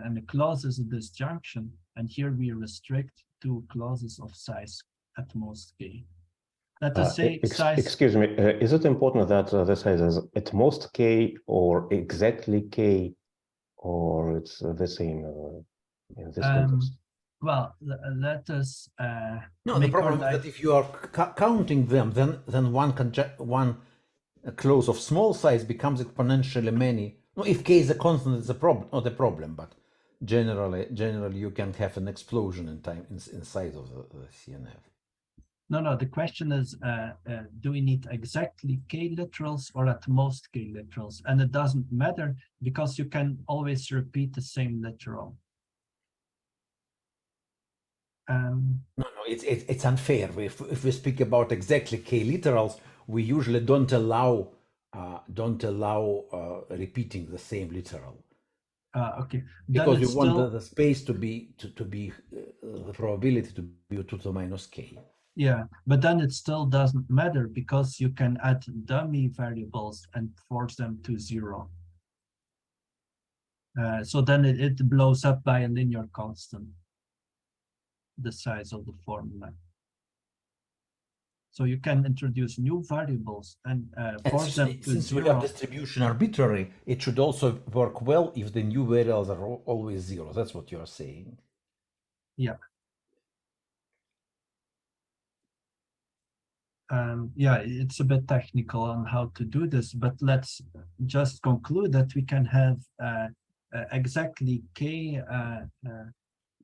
and a clause is a disjunction, and here we restrict to clauses of size at most k. Let us say size. Excuse me, is it important that the size is at most k or exactly k, or it's the same in this context? Well, let us. No, the problem is that if you are counting them, then one clause of small size becomes exponentially many. No, if k is a constant, it's a problem, not a problem, but generally you can have an explosion in time in size of the CNF. No, the question is, do we need exactly k literals or at most k literals? And it doesn't matter because you can always repeat the same literal. No, it's unfair. If we speak about exactly k literals, we usually don't allow repeating the same literal. Okay. Because we want the space to be the probability to be 2 to the minus k. Yeah, but then it still doesn't matter because you can add dummy variables and force them to 0. So then it blows up by a linear constant, the size of the formula. So you can introduce new variables and force them to 0. Since we have distribution arbitrary, it should also work well if the new variables are always 0. That's what you're saying. Yeah. Yeah, it's a bit technical on how to do this, but let's just conclude that we can have exactly k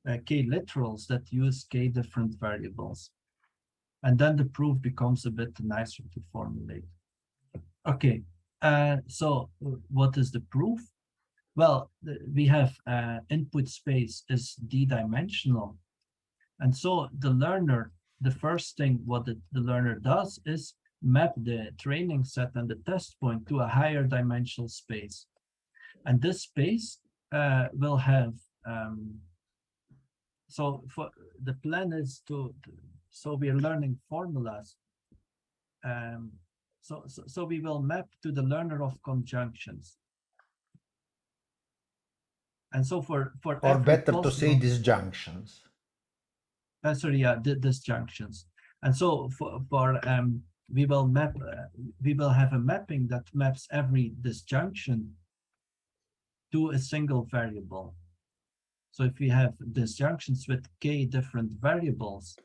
literals that use k different variables. And then the proof becomes a bit nicer to formulate. Okay, so what is the proof? Well, we have input space is d-dimensional. And so the learner, the first thing what the learner does is map the training set and the test point to a higher dimensional space. And this space will have, so for the plan is so we're learning formulas. So we will map to the learner of conjunctions. And so for or better to say disjunctions. Sorry, yeah, disjunctions. And so we will map, we will have a mapping that maps every disjunction to a single variable. So if we have disjunctions with k different variables,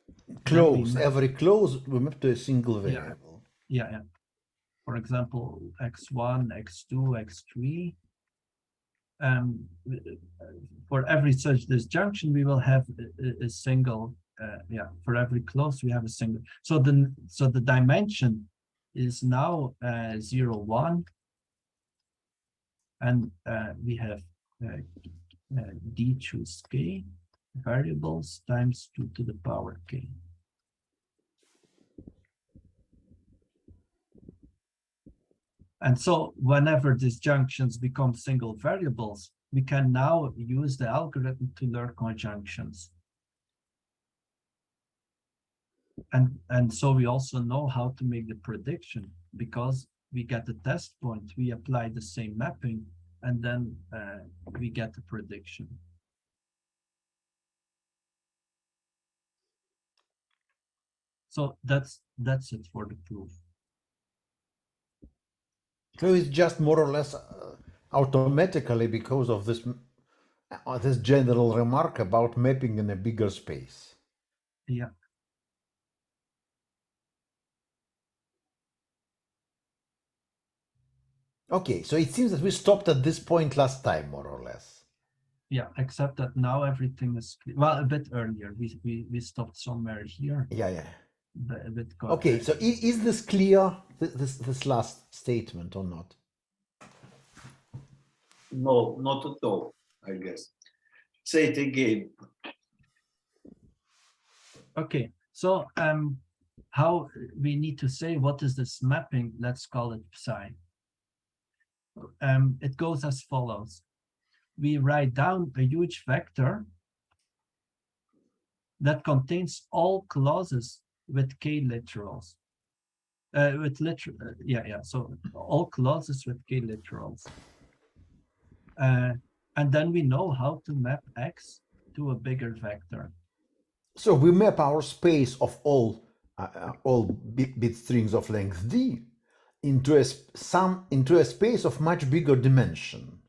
close, every close we map to a single variable. Yeah. For example, x1, x2, x3. For every such disjunction, we will have a single. For every close, we have a single. So the dimension is now 0, 1, and we have d choose k variables times 2 to the power k. And so whenever disjunctions become single variables, we can now use the algorithm to learn conjunctions. And so we also know how to make the prediction because we get the test point, we apply the same mapping, and then we get the prediction. So that's it for the proof. So it's just more or less automatically because of this general remark about mapping in a bigger space. Yeah. Okay, so it seems that we stopped at this point last time, more or less. Yeah, except that now everything is clear. Well, a bit earlier. We stopped somewhere here. Yeah. A bit okay, so is this clear, this last statement or not? No, not at all, I guess. Say it again. Okay, so how we need to say what is this mapping? Let's call it psi. It goes as follows. We write down a huge vector that contains all clauses with k literals. So all clauses with k literals. And then we know how to map x to a bigger vector. So we map our space of all bit strings of length d into a space of much bigger dimension,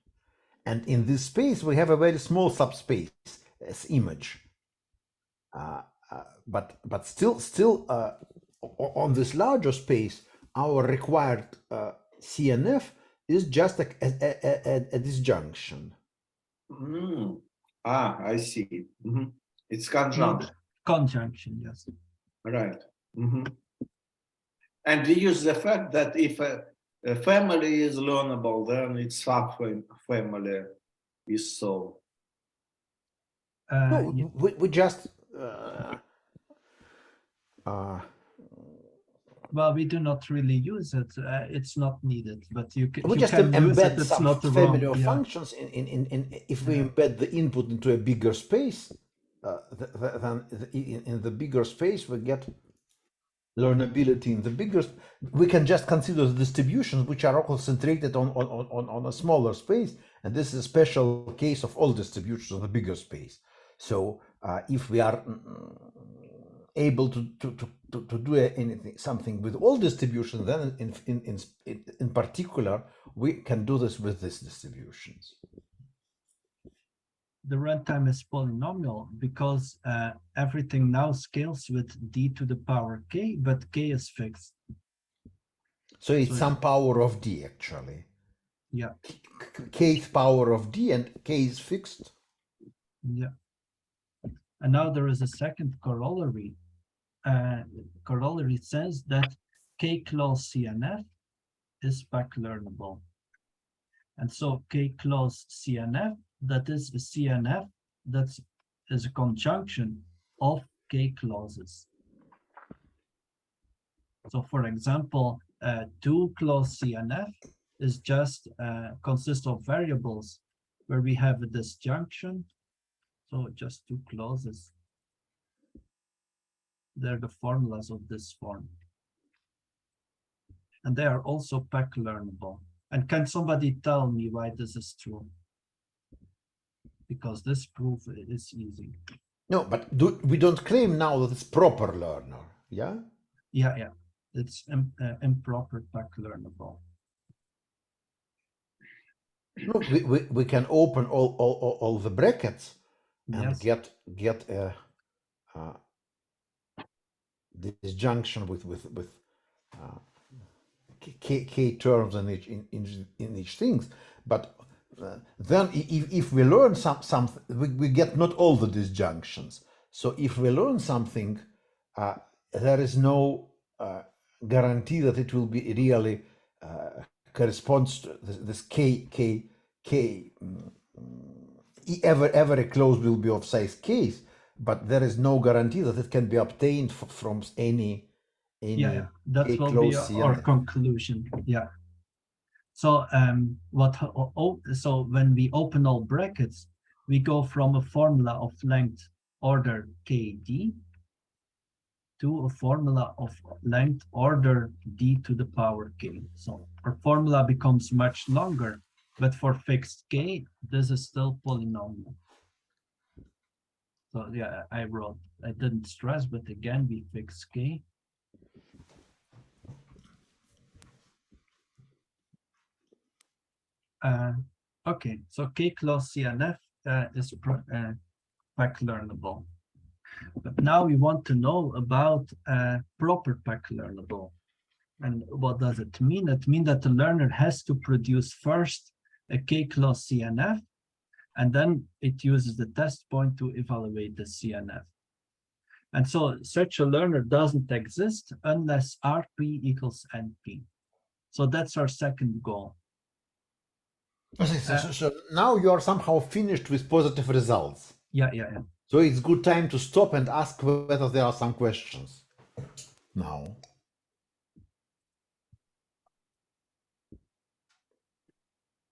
and in this space we have a very small subspace as image. But still on this larger space, our required CNF is just a disjunction. I see. It's conjunction. Conjunction, yes. Right. And we use the fact that if a family is learnable, then its family is solved. No, Yeah. we just Well, we do not really use it. It's not needed, but you we you just can use it. embed It's some not family wrong. of Yeah. functions in if we embed the input into a bigger space, then in the bigger space we get learnability in the bigger. We can just consider the distributions which are all concentrated on a smaller space, and this is a special case of all distributions on the bigger space. So if we are able to do anything something with all distributions, then in particular we can do this with these distributions. The runtime is polynomial because everything now scales with d to the power k, but k is fixed. So it's So some power of d actually. Yeah. Kth power of d, and k is fixed. Yeah. And now there is a second corollary. Corollary says that k clause CNF is PAC learnable. And so k clause CNF, that is a CNF that is a conjunction of k clauses. So for example, 2 clause CNF is just consists of variables where we have a disjunction. So just 2 clauses. They're the formulas of this form. And they are also PAC learnable. And can somebody tell me why this is true? Because this proof is easy. No, but we don't claim now that it's proper learner, yeah? Yeah. It's improper PAC learnable. No, we can open all the brackets and Yes. get a disjunction with k terms in each things, but then if we learn something, we get not all the disjunctions. So if we learn something, there is no guarantee that it will be really corresponds to this every clause will be of size k, but there is no guarantee that it can be obtained from any that will be our conclusion. Yeah. So so when we open all brackets, we go from a formula of length order kd to a formula of length order d to the power k. So our formula becomes much longer, but for fixed k, this is still polynomial. So yeah, I didn't stress, but again, we fix k. Okay, so k clause CNF is PAC learnable. But now we want to know about proper PAC learnable. And what does it mean? It means that the learner has to produce first a k clause CNF, and then it uses the test point to evaluate the CNF. And so such a learner doesn't exist unless RP equals NP. So that's our second goal. So now you are somehow finished with positive results. Yeah. So it's good time to stop and ask whether there are some questions now.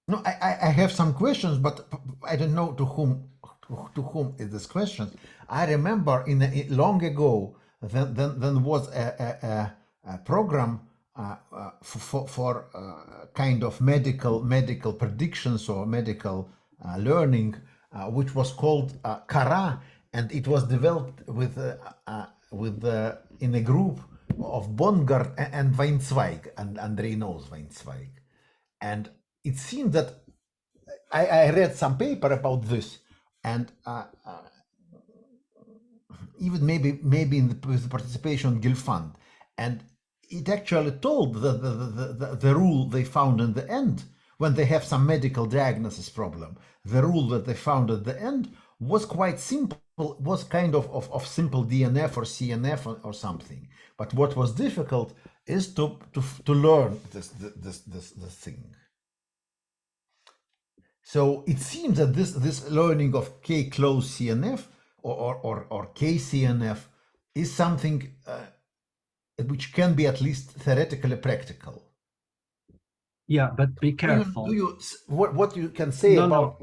No, I have some questions, but I don't know to whom is this question. I remember long ago, then was a program for kind of medical predictions or medical learning, which was called Kara, and it was developed in a group of Bongard and Weinzweig, and Andrei knows Weinzweig, and it seemed that I read some paper about this, and even maybe with the participation of Gilfand, and it actually told the rule they found in the end when they have some medical diagnosis problem. The rule that they found at the end was quite simple. was kind of simple DNF or CNF or something. But what was difficult is to learn this thing. So it seems that this learning of k-close CNF or k-CNF is something which can be at least theoretically practical. Yeah, but be careful. What you can say about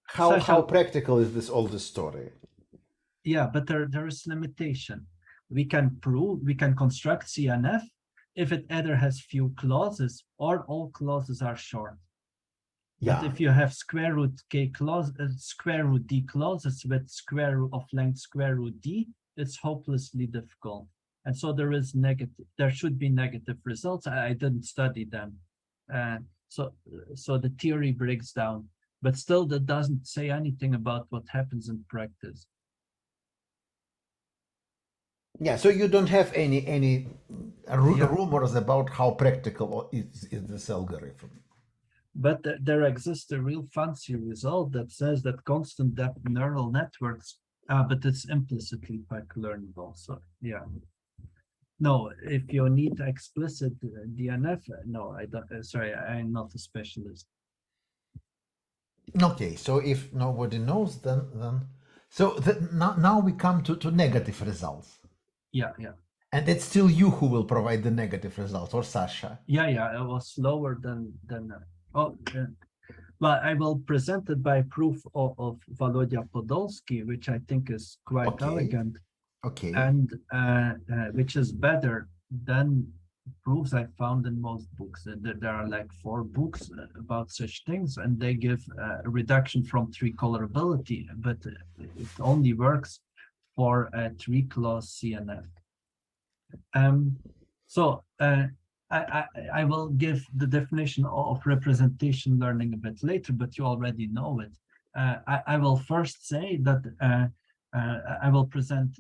how practical is this story? Yeah, but there is limitation. We can construct CNF if it either has few clauses or all clauses are short. Yeah. But if you have square root k clause, square root d clauses with square root of length square root d, it's hopelessly difficult. And so there should be negative results. I didn't study them. So the theory breaks down, but still that doesn't say anything about what happens in practice. Yeah, so you don't have any rumors about how practical is this algorithm. But there exists a real fancy result that says that constant depth neural networks, but it's implicitly PAC learnable. So yeah. No, if you need explicit DNF, no, I don't. Sorry, I'm not a specialist. Okay, so if nobody knows, then so now we come to negative results. Yeah. And it's still you who will provide the negative results, or Sasha? Yeah, it was slower than. Well, I will present it by proof of Volodya Podolsky, which I think is quite elegant. Okay. And which is better than proofs I found in most books. There are like 4 books about such things, and they give a reduction from 3 colorability, but it only works for a 3-clause CNF. I will give the definition of representation learning a bit later, but you already know it. I will first say that I will present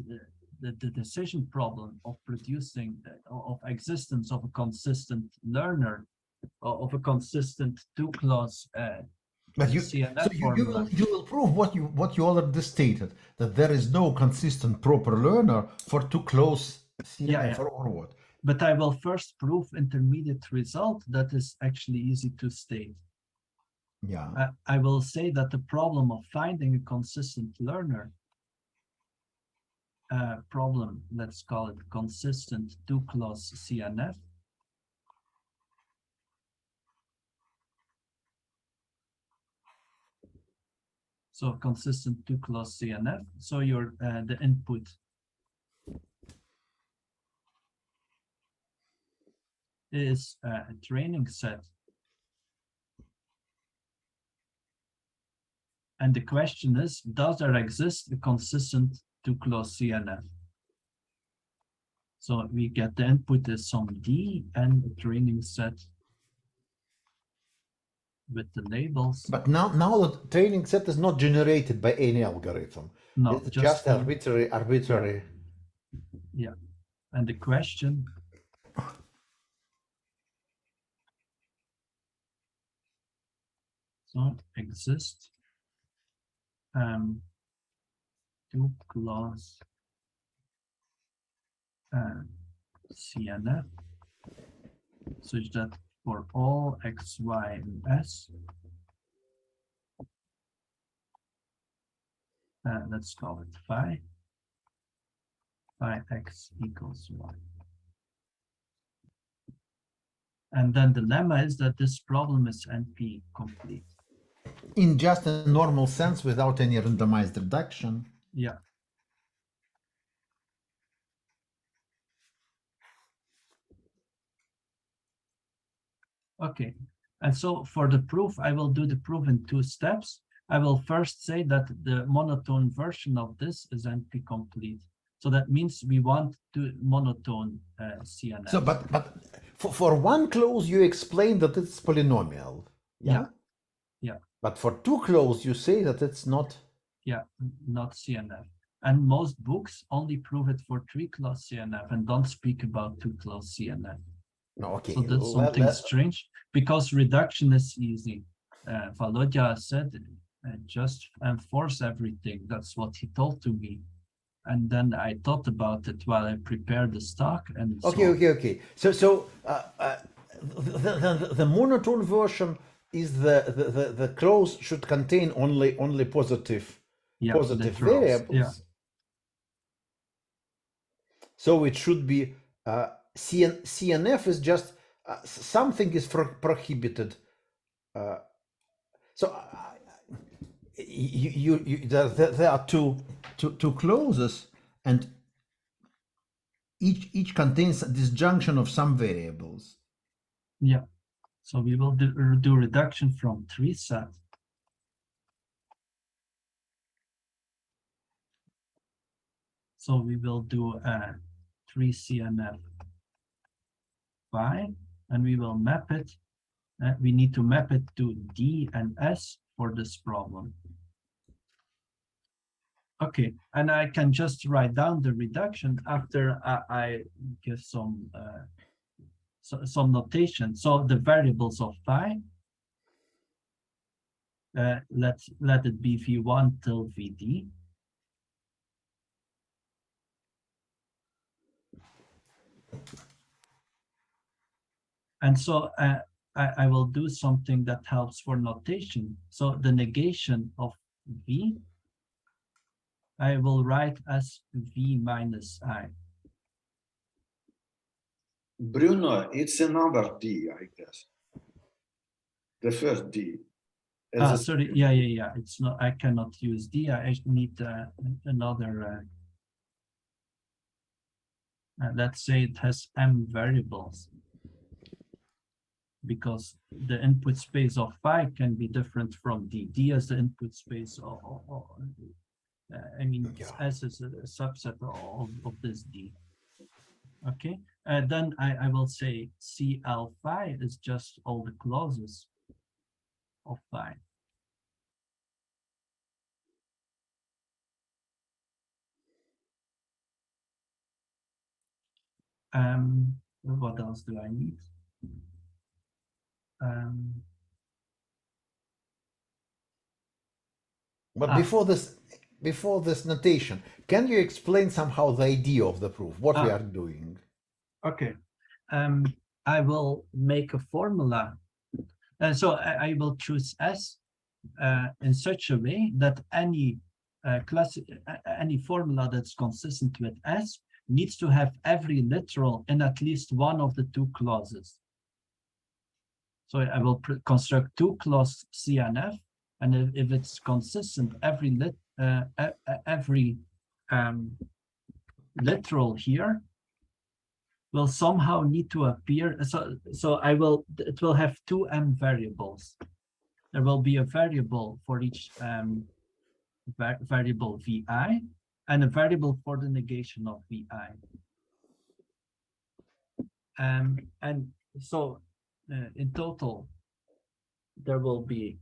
the decision problem of producing, of existence of a consistent learner, of a consistent 2-clause CNF formula. You will prove what you already stated, that there is no consistent proper learner for 2-clause CNF or what? But I will first prove intermediate result that is actually easy to state. Yeah. I will say that the problem of finding a consistent learner problem, let's call it consistent 2-clause CNF. So consistent 2-clause CNF. So the input is a training set. And the question is, does there exist a consistent 2-clause CNF? So we get the input is some D and a training set with the labels. But now the training set is not generated by any algorithm. No, it's just arbitrary. Yeah. And the question exists 2-clause CNF such that for all x, y, and s, let's call it phi x equals y. And then the lemma is that this problem is NP complete. In just a normal sense, without any randomized reduction. Yeah. Okay. And so for the proof, I will do the proof in 2 steps. I will first say that the monotone version of this is NP complete. So that means we want to monotone CNF. So, but for 1 clause, you explain that it's polynomial. Yeah. But for 2 clause, you say that it's not. Yeah, not CNF. And most books only prove it for 3-clause CNF and don't speak about 2-clause CNF. No, okay. So that's something strange, because reduction is easy. Volodya said just enforce everything. That's what he told to me. And then I thought about it while I prepared the stock. And okay. So the monotone version is the clause should contain only positive variables. Yeah. So it should be CNF is just something is prohibited. There are two clauses, and each contains a disjunction of some variables. Yeah. So we will do reduction from 3 sets. So we will do 3 CNF phi, and we will map it. We need to map it to D and S for this problem. Okay, and I can just write down the reduction after I give some notation. So the variables of phi, let it be V1 till Vd. And so I will do something that helps for notation. So the negation of V, I will write as V minus I. Bruno, it's another D, I guess. The first D. Sorry, yeah. It's not. I cannot use D. I need another. Let's say it has M variables, because the input space of phi can be different from D. D as the input space, I mean, S is a subset of this D. Okay, then I will say CL phi is just all the clauses of phi. What else do I need? But before this notation, can you explain somehow the idea of the proof, what we are doing? Okay, I will make a formula. So I will choose S in such a way that any formula that's consistent with S needs to have every literal in at least one of the two clauses. So I will construct two clause CNF, and if it's consistent, every literal here will somehow need to appear. So it will have two M variables. There will be a variable for each variable VI and a variable for the negation of VI. And so in total, there will be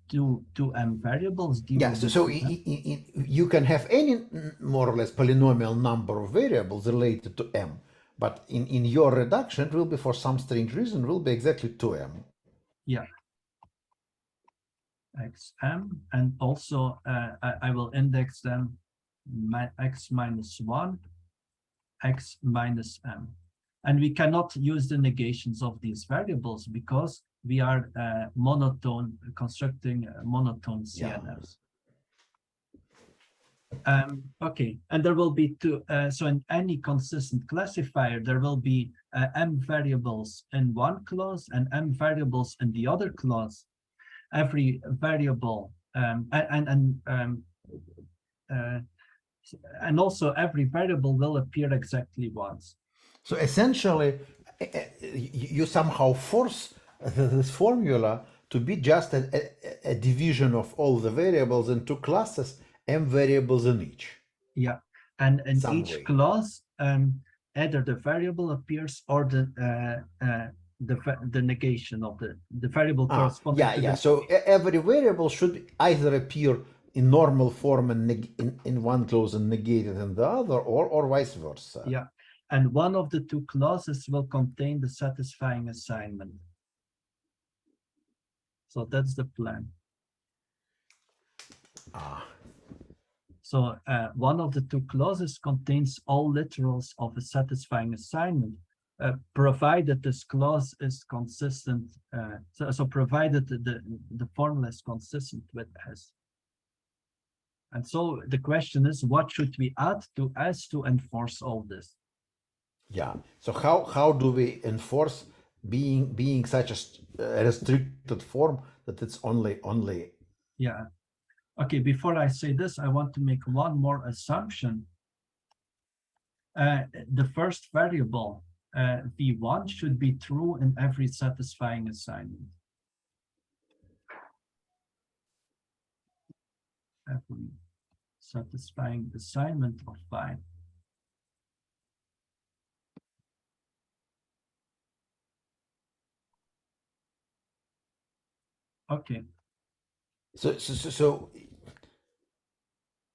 two M variables. So you can have any more or less polynomial number of variables related to M, but in your reduction, it will be, for some strange reason, it will be exactly 2M. Yeah. XM, and also I will index them X minus 1, X minus M. And we cannot use the negations of these variables because we are constructing monotone CNFs. Okay, and there will be two. So in any consistent classifier, there will be M variables in one clause and M variables in the other clause. Every variable and also every variable will appear exactly once. So essentially, you somehow force this formula to be just a division of all the variables into classes, M variables in each. Yeah, and in each clause, either the variable appears or the negation of the variable corresponding to the. So every variable should either appear in normal form and in one clause and negated in the other, or vice versa. Yeah, and one of the two clauses will contain the satisfying assignment. So that's the plan. So one of the two clauses contains all literals of a satisfying assignment, provided this clause is consistent. So provided the formula is consistent with S. And so the question is, what should we add to S to enforce all this? Yeah. So how do we enforce being such a restricted form that it's only? Yeah. Okay. Before I say this, I want to make one more assumption. The first variable v1 should be true in every satisfying assignment. Every satisfying assignment of phi. Okay. So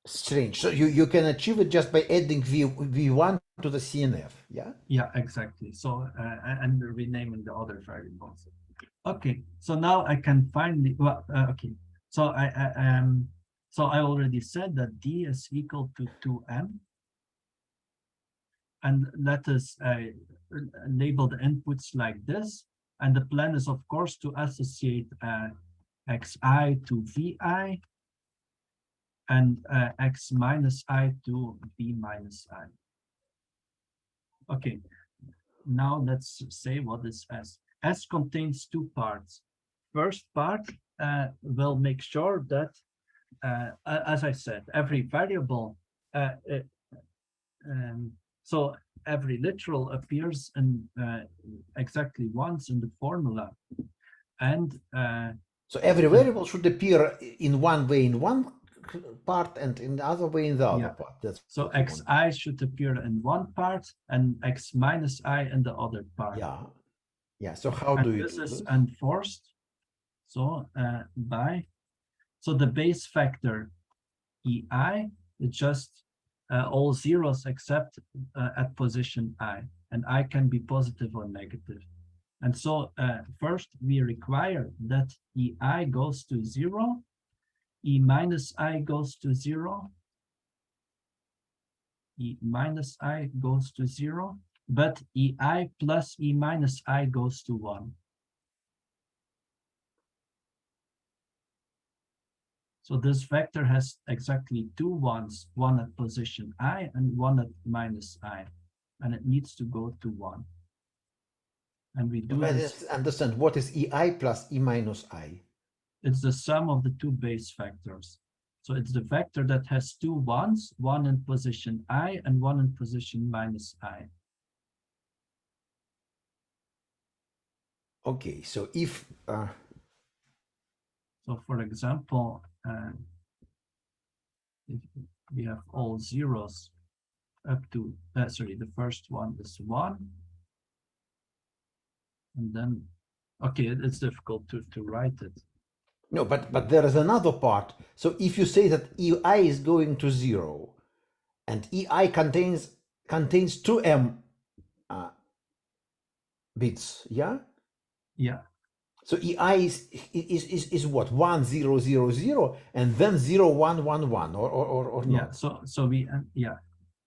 strange. So you can achieve it just by adding v1 to the CNF. Yeah. Yeah, exactly. So and renaming the other variables. Okay. So now I can finally. Well, okay. So I already said that d is equal to 2m, and let us label the inputs like this. And the plan is, of course, to associate xi to vi and x minus I to v minus I. Okay, now let's say what is S. S contains two parts. First part will make sure that, as I said, every variable, so every literal appears in exactly once in the formula. And so every variable should appear in one way in one part and in the other way in the other part. That's so xi should appear in one part and x minus I in the other part. Yeah. Yeah. So how do you this do is this? enforced? So so the base factor ei is just all zeros except at position I, and I can be positive or negative. And so first we require that ei goes to 0, e minus I goes to 0, e minus I goes to 0, but ei plus e minus I goes to 1. So this vector has exactly two ones, one at position I and one at minus I, and it needs to go to 1. And we do this. Understand what is ei plus e minus I? It's the sum of the two base factors. So it's the vector that has two ones, one in position I and one in position minus I. Okay, so if so for example, if we have all zeros up to sorry, the first one is 1, and then okay, it's difficult to write it. no, but there is another part. So if you say that ei is going to 0 and ei contains 2m bits, yeah? Yeah. So ei is what? 1 0 0 0 and then 0 1 1 1 or Yeah. not? So we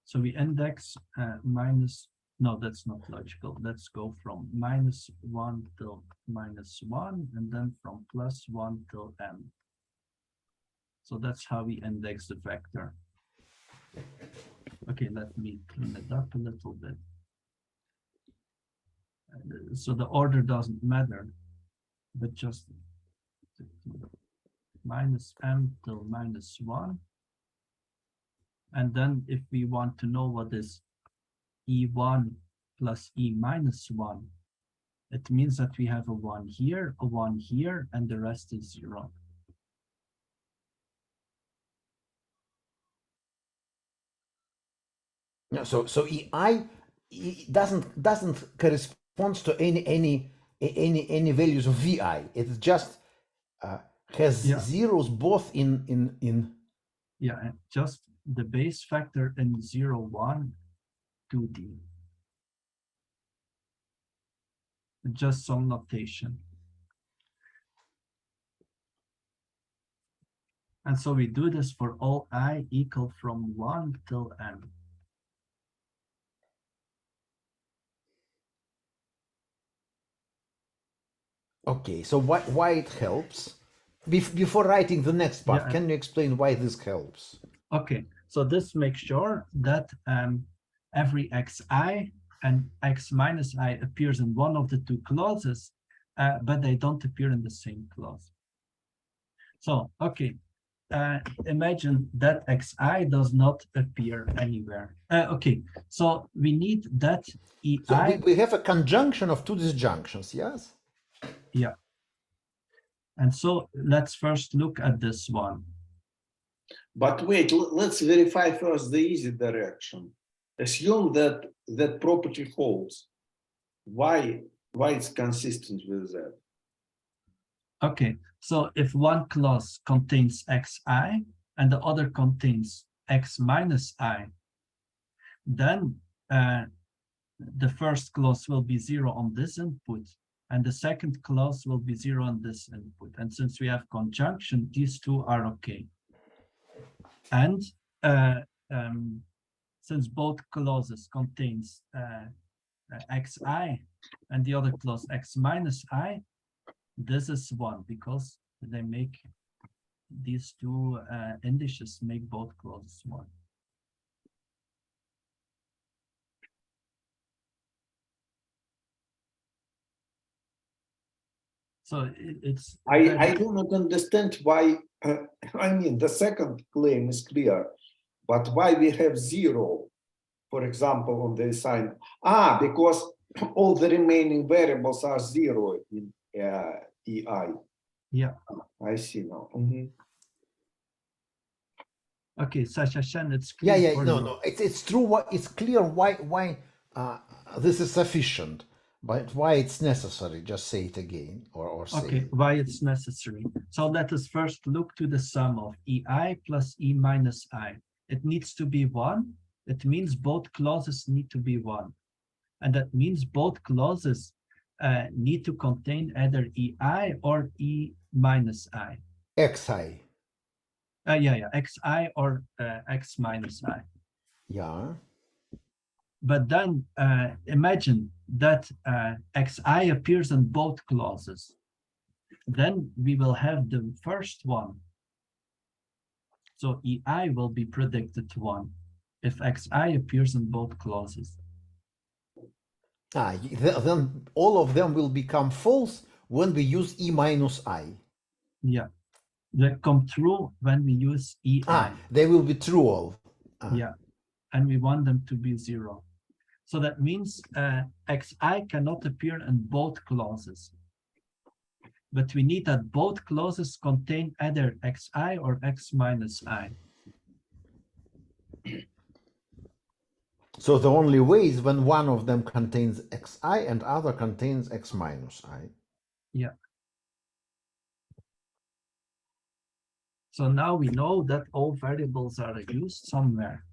so we index minus. No, that's not logical. Let's go from -1 till -1, and then from +1 till m. So that's how we index the vector. Okay, let me clean it up a little bit. So the order doesn't matter, but just -m till -1. And then if we want to know what is E1 plus E minus 1, it means that we have a 1 here, a 1 here, and the rest is 0. No, so ei doesn't correspond to any values of vi. It just has zeros both in. Yeah, and just the base factor in 0, 1, 2D. Just some notation. And so we do this for all I equal from 1 till n. Okay, so why it helps? Before writing the next part, Yeah. can you explain why this helps? Okay, so this makes sure that every xi and x minus I appears in one of the two clauses, but they don't appear in the same clause. So, okay, imagine that xi does not appear anywhere. Okay, so we need that ei. So we have a conjunction of two disjunctions, yes? Yeah. And so let's first look at this one. But wait, let's verify first the easy direction. Assume that that property holds. Why it's consistent with that? Okay, so if one clause contains xi and the other contains x minus I, then the first clause will be 0 on this input, and the second clause will be 0 on this input. And since we have conjunction, these two are okay. And since both clauses contains xi and the other clause x minus I, this is 1 because they make these two indices make both clauses 1. So it's. I do not understand why. I mean, the second claim is clear, but why we have 0, for example, on the sign? Because all the remaining variables are 0 in EI. Yeah. I see now. Okay, Sasha-chan, it's clear. Yeah, no, it's true. It's clear why this is sufficient, but why it's necessary. Just say it again, or say. Okay, why it's necessary. So let us first look to the sum of ei plus e minus I. It needs to be 1. It means both clauses need to be 1. And that means both clauses need to contain either ei or e minus I. Xi. Yeah, xi or x minus I. Yeah. But then imagine that xi appears in both clauses. Then we will have the first one. So ei will be predicted to 1 if xi appears in both clauses. Then all of them will become false when we use e minus I. Yeah, they come true when we use ei. They will be true all. Yeah, and we want them to be 0. So that means xi cannot appear in both clauses. But we need that both clauses contain either xi or x minus I. So the only way is when one of them contains xi and other contains x minus I. Yeah. So now we know that all variables are used somewhere,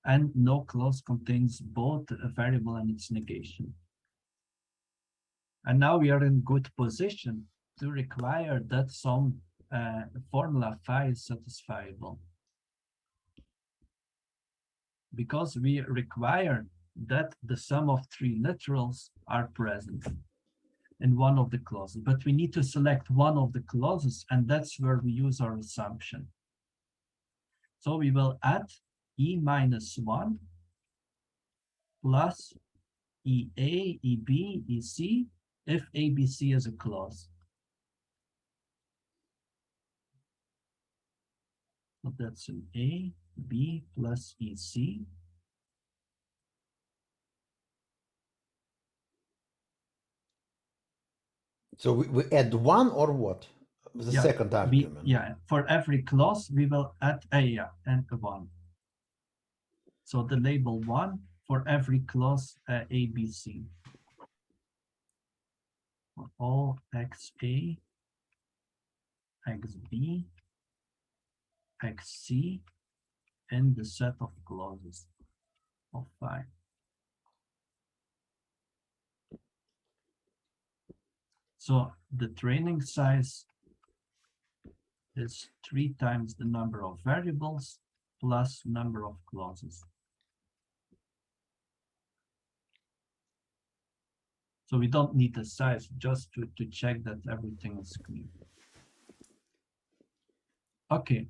and no clause contains both a variable and its negation. And now we are in good position to require that some formula phi is satisfiable. Because we require that the sum of 3 literals are present in one of the clauses, but we need to select one of the clauses, and that's where we use our assumption. So we will add e minus 1 plus EA, EB, EC, if ABC is a clause. So that's an A, B plus EC. So we add 1 or what? The second argument. For every clause, we will add a and a 1. So the label 1 for every clause ABC. For all XA, XB, XC, and the set of clauses of phi. So the training size is 3 times the number of variables plus number of clauses. So we don't need the size, just to check that everything is clear. Okay,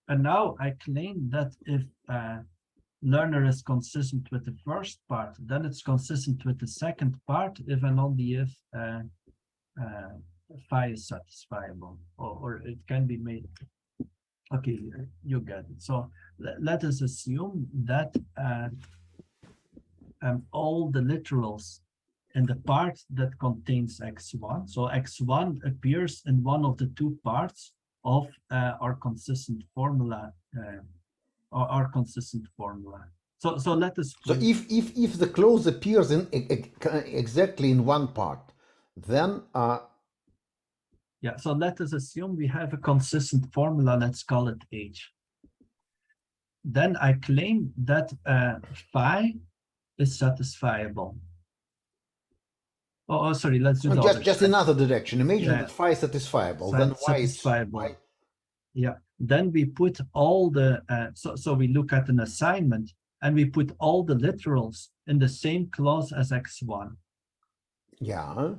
and now I claim that if learner is consistent with the first part, then it's consistent with the second part if and only if phi is satisfiable, or it can be made. Okay, you get it. So let us assume that all the literals in the part that contains x1, so x1 appears in one of the two parts of our consistent formula, our consistent formula. So let us. So if the clause appears in exactly in one part, then yeah. So let us assume we have a consistent formula. Let's call it H. Then I claim that phi is satisfiable. Oh, sorry. Let's do just another direction. Imagine that phi is satisfiable. Then satisfiable. Why? Yeah. Then we put all the so we look at an assignment and we put all the literals in the same clause as x1. Yeah.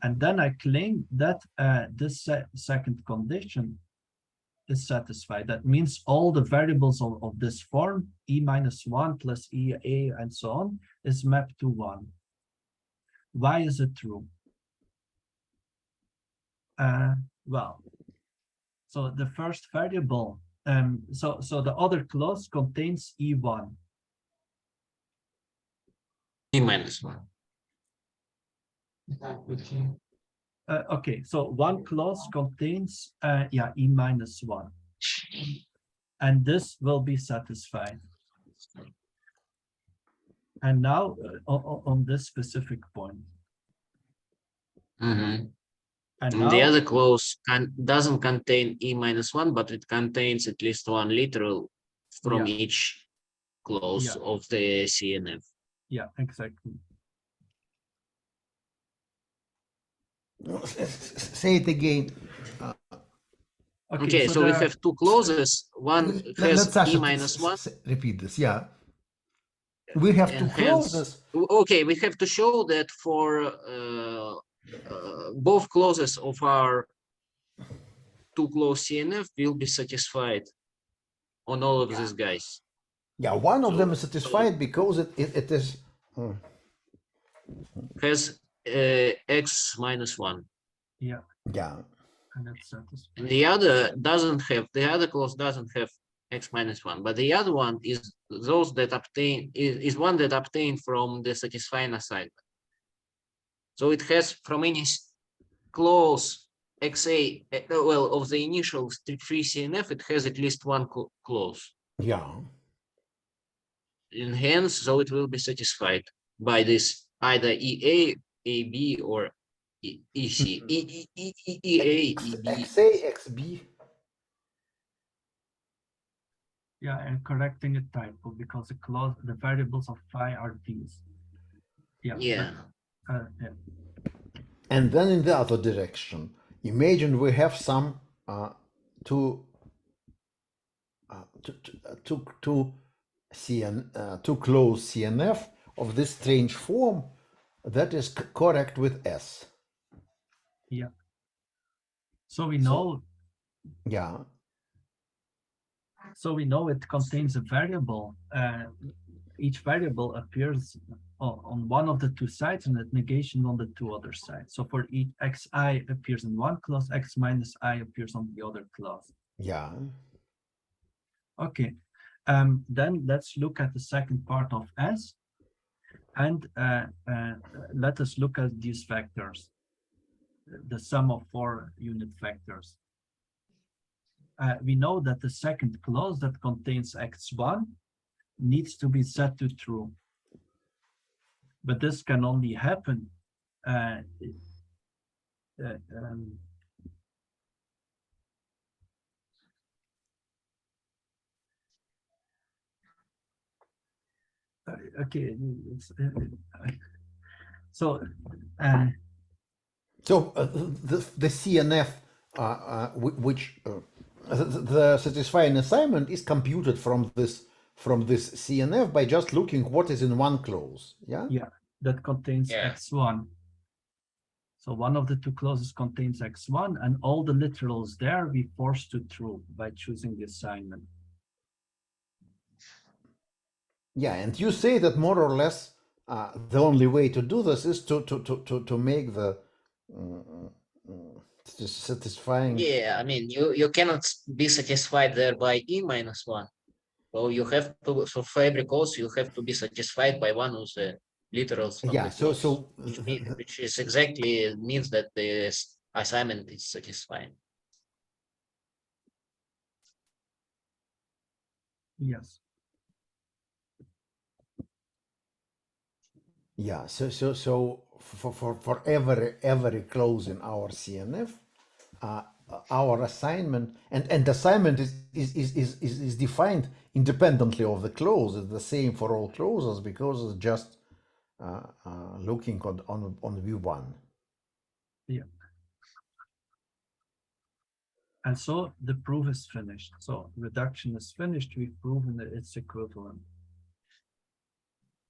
And then I claim that this second condition is satisfied. That means all the variables of this form, e minus 1 plus e a and so on, is mapped to 1. Why is it true? Well, so the first variable, so the other clause contains e1. E minus 1. Okay, so one clause contains e minus 1, and this will be satisfied. And now on this specific point. Mm-hmm. And the now, other clause doesn't contain e minus 1, but it contains at least one literal from each clause of the CNF. Yeah, exactly. Say it again. Okay, so we have two clauses. One has e minus 1. Repeat this, yeah. We have two clauses. Okay, we have to show that for both clauses of our two-clause CNF will be satisfied on all of these guys. Yeah, one of them is satisfied because it is has x minus 1. Yeah. Yeah. And that's satisfied. The other doesn't have, the other clause doesn't have x minus 1, but the other one is those that obtain is one that obtained from the satisfying assignment. So it has from any clause xa, well, of the initial free CNF, it has at least one clause. Yeah. And hence, so it will be satisfied by this either EA, AB, or EC. EA, EB. XA, XB. Yeah, and correcting a typo because the variables of phi are these. Yeah. Yeah. But, yeah. And then in the other direction, imagine we have some two clause CNF of this strange form that is correct with S. Yeah. So we know. Yeah. So we know it contains a variable. Each variable appears on one of the two sides and at negation on the two other sides. So for each xi appears in one clause, x minus I appears on the other clause. Yeah. Okay. Then let's look at the second part of S. And let us look at these vectors, the sum of 4 unit vectors. We know that the second clause that contains x1 needs to be set to true. But this can only happen okay. So the CNF the satisfying assignment is computed from this CNF by just looking what is in one clause. Yeah. Yeah, that contains Yeah. x1. So one of the two clauses contains x1, and all the literals there we force to true by choosing the assignment. Yeah, and you say that more or less the only way to do this is to make the satisfying. Yeah, I mean, you cannot be satisfied there by e minus 1. So you have to, so for every clause, you have to be satisfied by one of the literals from Yeah, the clause, so which is exactly means that the assignment is satisfying. Yes. yeah, so for every clause in our CNF, our assignment and assignment is defined independently of the clause. It's the same for all clauses because it's just looking on V1. Yeah. And so the proof is finished. So reduction is finished. We've proven that it's equivalent.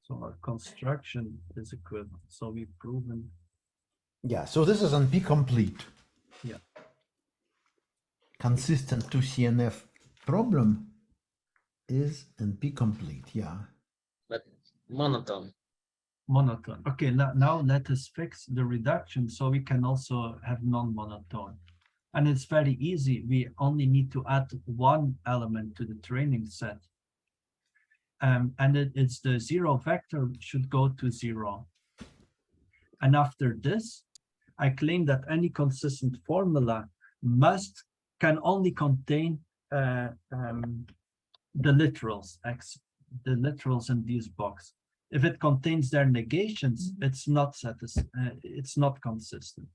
So our construction is equivalent. So we've proven. Yeah, so this is NP-complete. Yeah. Consistent to CNF problem is NP-complete. Yeah. But monotone. Monotone. Okay, now let us fix the reduction so we can also have non-monotone. And it's very easy. We only need to add one element to the training set. And it's the zero vector should go to 0. And after this, I claim that any consistent formula can only contain the literals, the literals in this box. If it contains their negations, it's not consistent.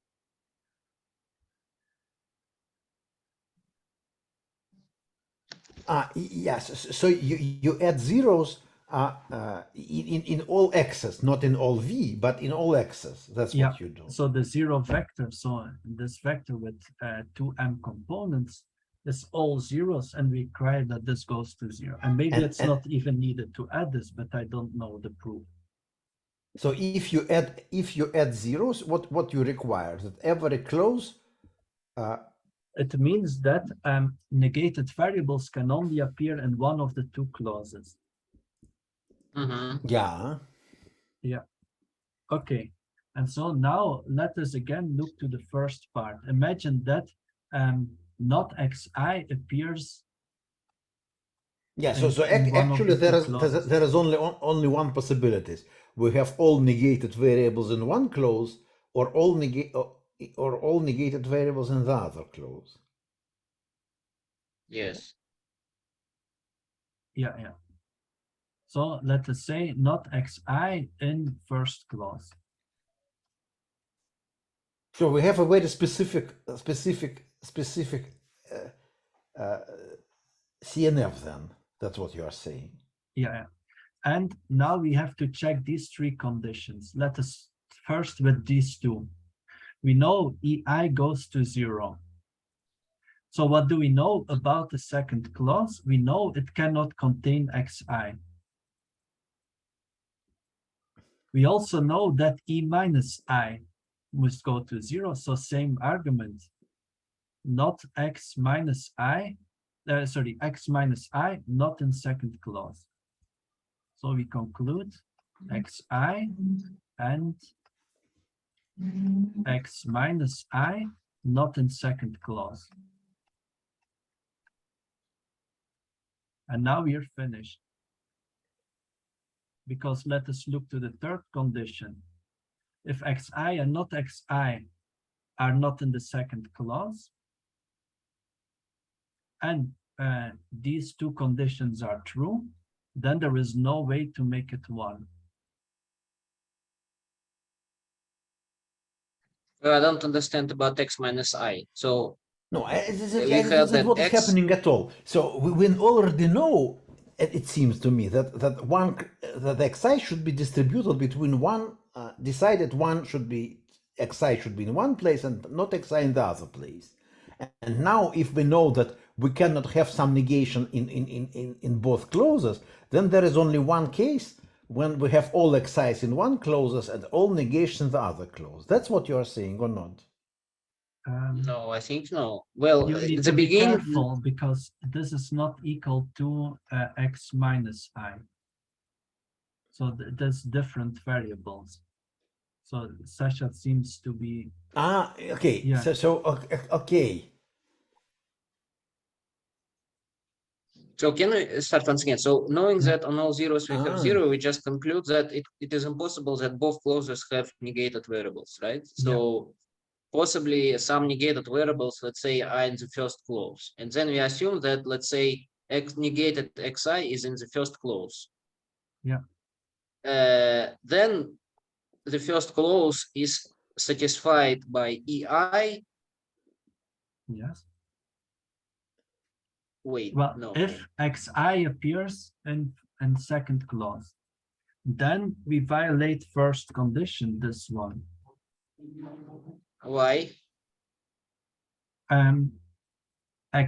Yes, so you add zeros in all x's, not in all v, but in all x's. That's what you do. So the zero vector, so this vector with 2m components is all zeros, and we require that this goes to 0. And maybe it's not even needed to add this, but I don't know the proof. So if you add zeros, what you require that every clause. It means that negated variables can only appear in one of the two clauses. Mm-hmm. Yeah. Yeah. Okay. And so now let us again look to the first part. Imagine that not xi appears. Yeah. So actually there is only one possibility. We have all negated variables in one clause, or all negated variables in the other clause. Yes. Yeah. So let us say not xi in first clause. So we have a very specific CNF then. That's what you are saying. Yeah. And now we have to check these three conditions. Let us first with these two. We know ei goes to 0. So what do we know about the second clause? We know it cannot contain xi. We also know that e minus I must go to 0. So same argument, not x minus I, x minus I, not in second clause. So we conclude xi and x minus I, not in second clause. And now we are finished. Because let us look to the third condition. If xi and not xi are not in the second clause, and these two conditions are true, then there is no way to make it 1. Well, I don't understand about x minus I. So no, this we is have that what is x happening at all. So we already know. It seems to me that xi should be distributed between one. Decided one should be xi should be in one place and not xi in the other place. And now if we know that we cannot have some negation in both clauses, then there is only one case when we have all xi's in one clauses and all negation in the other clause. That's what you are saying, or not? No, I think no. Well, You need at to the be beginning, careful because this is not equal to x minus I. So there's different variables. So Sasha seems to be. Okay. Yeah. Okay. so can we start once again? So knowing Yeah. that on all zeros we have zero, we just conclude that it is impossible that both clauses have negated variables, right? So possibly some negated variables, let's say, are in the first clause. And then we assume that, let's say, x negated xi is in the first clause. Yeah. Then the first clause is satisfied by ei. Yes. Wait, Well, no. if xi appears in second clause, then we violate first condition, this one. Why?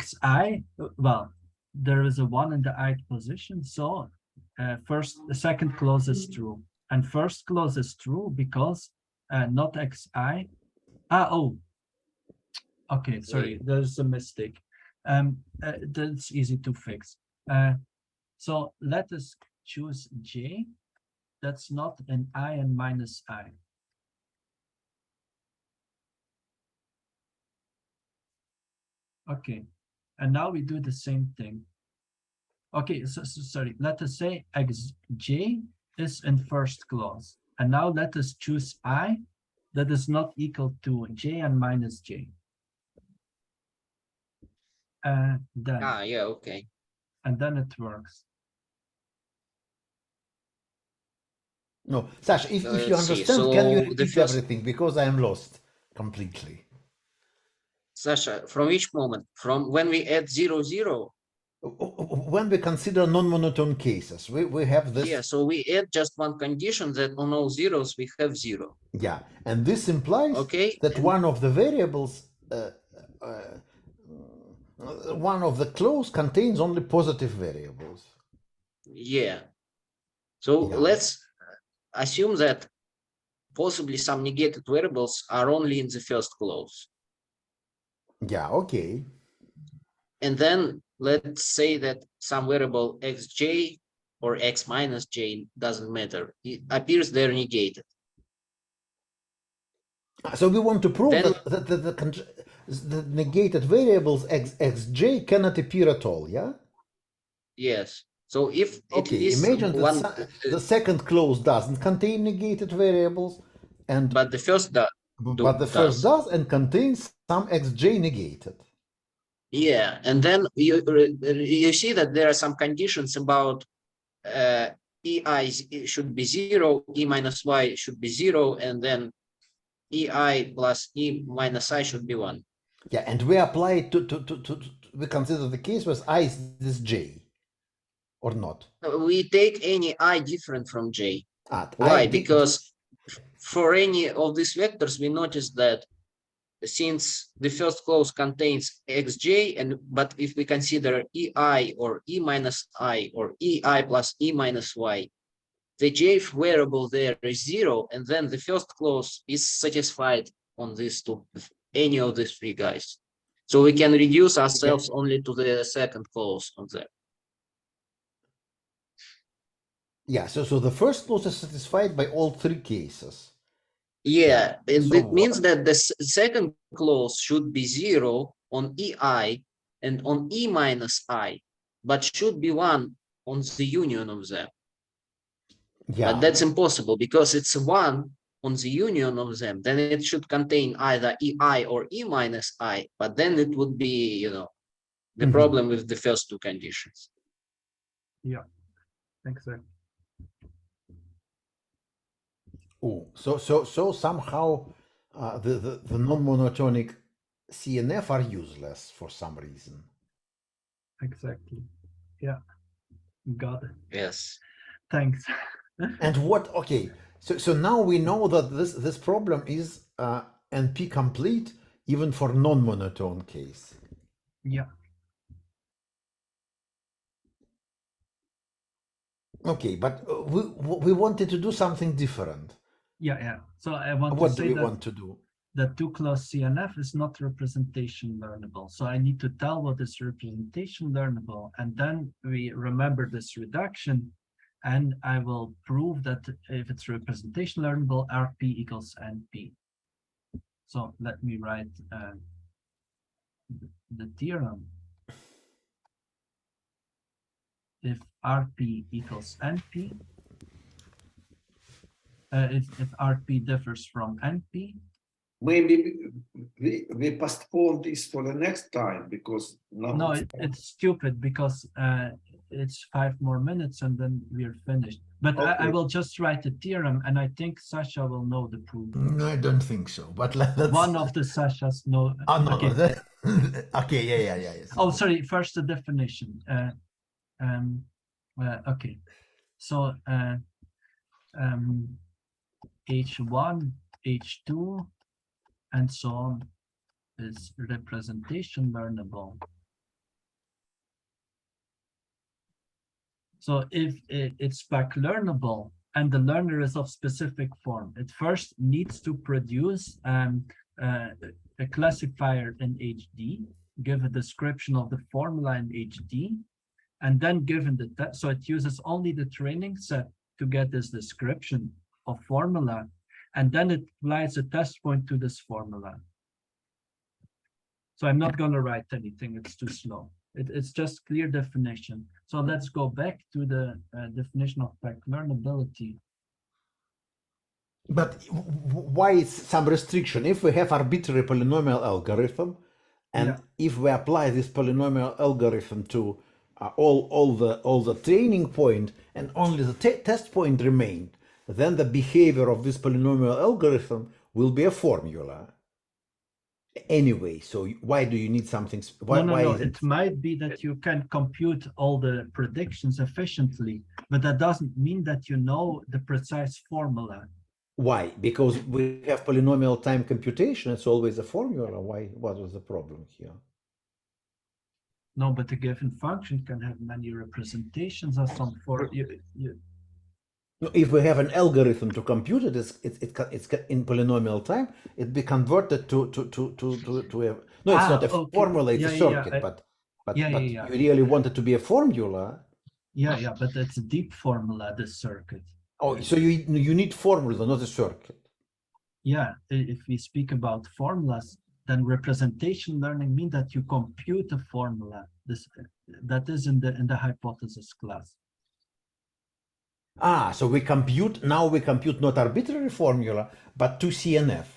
Xi, well, there is a 1 in the ith position, so the second clause is true, and first clause is true because not xi. Okay, sorry, there's a mistake. That's easy to fix. So let us choose j that's not an I and minus I. Okay, and now we do the same thing. Okay, so sorry, let us say xj is in first clause. And now let us choose I that is not equal to j and minus j. Then, yeah, okay. And then it works. No, Sasha, if you Let's see. understand, can you So the repeat first- everything? Because I am lost completely. Sasha, from which moment? From when we add 0, 0? When we consider non-monotone cases, we have this. Yeah, so we add just one condition that on all zeros we have 0. Yeah, and this implies Okay, that and- one of the variables, one of the clause contains only positive variables. Yeah. So Yeah. let's assume that possibly some negated variables are only in the first clause. Yeah, okay. And then let's say that some variable xj or x minus j, doesn't matter, it appears they're negated. So we want to prove Then- that the negated variables xj cannot appear at all, yeah? Yes. So if at Okay, least imagine one, that the second clause doesn't contain negated variables, and but the first but the first does and contains some xj negated. Yeah, and then you see that there are some conditions about ei should be 0, e minus y should be 0, and then ei plus e minus I should be 1. Yeah, and we apply it to we consider the case where I is this j, or not. We take any I different from j. I Why? Because for any of these vectors, we notice that since the first clause contains xj, but if we consider ei or e minus I or ei plus e minus y, the jth variable there is 0, and then the first clause is satisfied on these two, any of these three guys. So we can reduce ourselves only to the second clause of that. Yeah, so the first clause is satisfied by all three cases. Yeah, and So it means that the second clause should be 0 on ei and on e minus I, but should be 1 on the union of them. Yeah, But that's impossible because it's 1 on the union of them. Then it should contain either ei or e minus I, but then it would be, the problem with the first two conditions. Yeah, exactly. Oh, so somehow the non-monotonic CNF are useless for some reason. Exactly. Yeah. Got it. Yes. Thanks. And what? Okay, so now we know that this problem is NP complete even for non-monotone case. Yeah. Okay, but we wanted to do something different. Yeah. So I want What to do say we that want to do? the two-class CNF is not representation learnable. So I need to tell what is representation learnable, and then we remember this reduction, and I will prove that if it's representation learnable, RP equals NP. So let me write the theorem. If RP equals NP, if RP differs from NP, Maybe we postpone this for the next time because now no, it's stupid because it's 5 more minutes and then we're finished. But I Okay. will just write a theorem, and I think Sasha will know the proof. No, I don't think so. But let's. One of the Sashas know. Oh no, Okay. okay, yeah. Yes. Oh, sorry. First, the definition. Okay. So H1, H2, and so on is representation learnable. So if it's PAC learnable and the learner is of specific form, it first needs to produce a classifier in HD, give a description of the formula in HD, and then given the test, so it uses only the training set to get this description of formula, and then it applies a test point to this formula. So I'm not going to write anything, it's too slow. It's just clear definition. So let's go back to the definition of PAC learnability. But why is some restriction? If we have arbitrary polynomial algorithm, and if we apply this polynomial algorithm to all the training point and only the test point remain, then the behavior of this polynomial algorithm will be a formula. Anyway, so why do you need something? No. It might be that you can compute all the predictions efficiently, but that doesn't mean that you know the precise formula. Why? Because we have polynomial time computation. It's always a formula. Why? What was the problem here? No, but a given function can have many representations of some form. If we have an algorithm to compute it, it's in polynomial time. It be converted to a no. It's not a formula. It's a circuit. But you really want it to be a formula. Yeah. But it's a deep formula. This circuit. Oh, so you need formula, not a circuit. Yeah. If we speak about formulas, then representation learning means that you compute a formula. That is in the hypothesis class. So we compute not arbitrary formula, but 2CNF.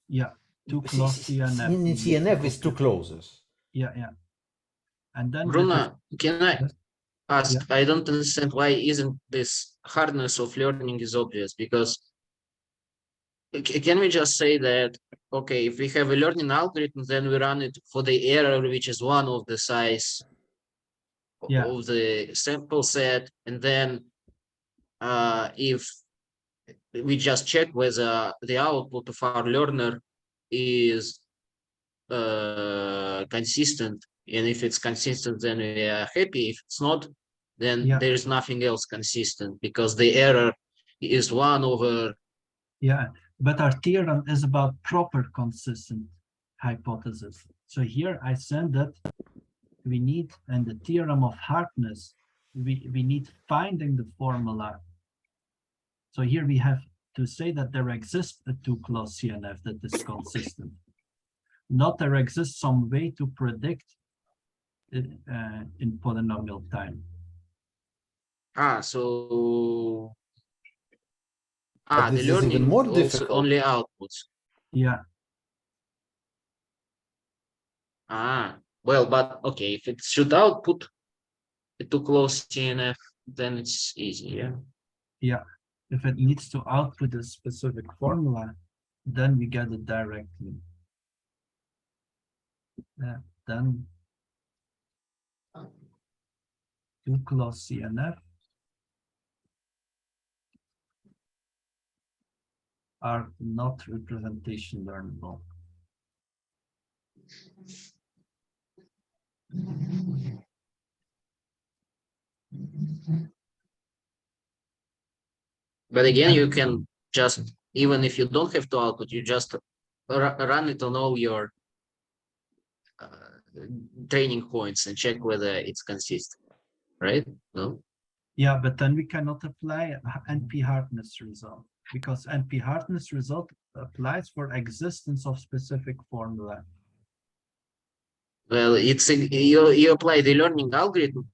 Yeah, 2-clause CNF. In CNF is 2 clauses. Yeah. And then Bruno, can I ask? Yeah. I don't understand why isn't this hardness of learning is obvious, because can we just say that, okay, if we have a learning algorithm, then we run it for the error, which is one of the size of the sample set, and then if we just check whether the output of our learner is consistent, and if it's consistent, then we are happy. If it's not, then there is nothing else consistent, because the error is 1 over. Yeah, but our theorem is about proper consistent hypothesis. So here I said that we need, and the theorem of hardness, we need finding the formula. So here we have to say that there exists a 2-clause CNF that is consistent. Not there exists some way to predict it, in polynomial time. So but the learning even more also difficult. only outputs. Yeah. Well, but okay, if it should output a 2-clause CNF, then it's easy. Yeah. If it needs to output a specific formula, then we get it directly. Then 2-clause CNF are not representation learnable. But again, you can just, even if you don't have to output, you just run it on all your training points and check whether it's consistent, right? No? Yeah, but then we cannot apply NP hardness result, because NP hardness result applies for existence of specific formula. Well, it's you apply the learning algorithm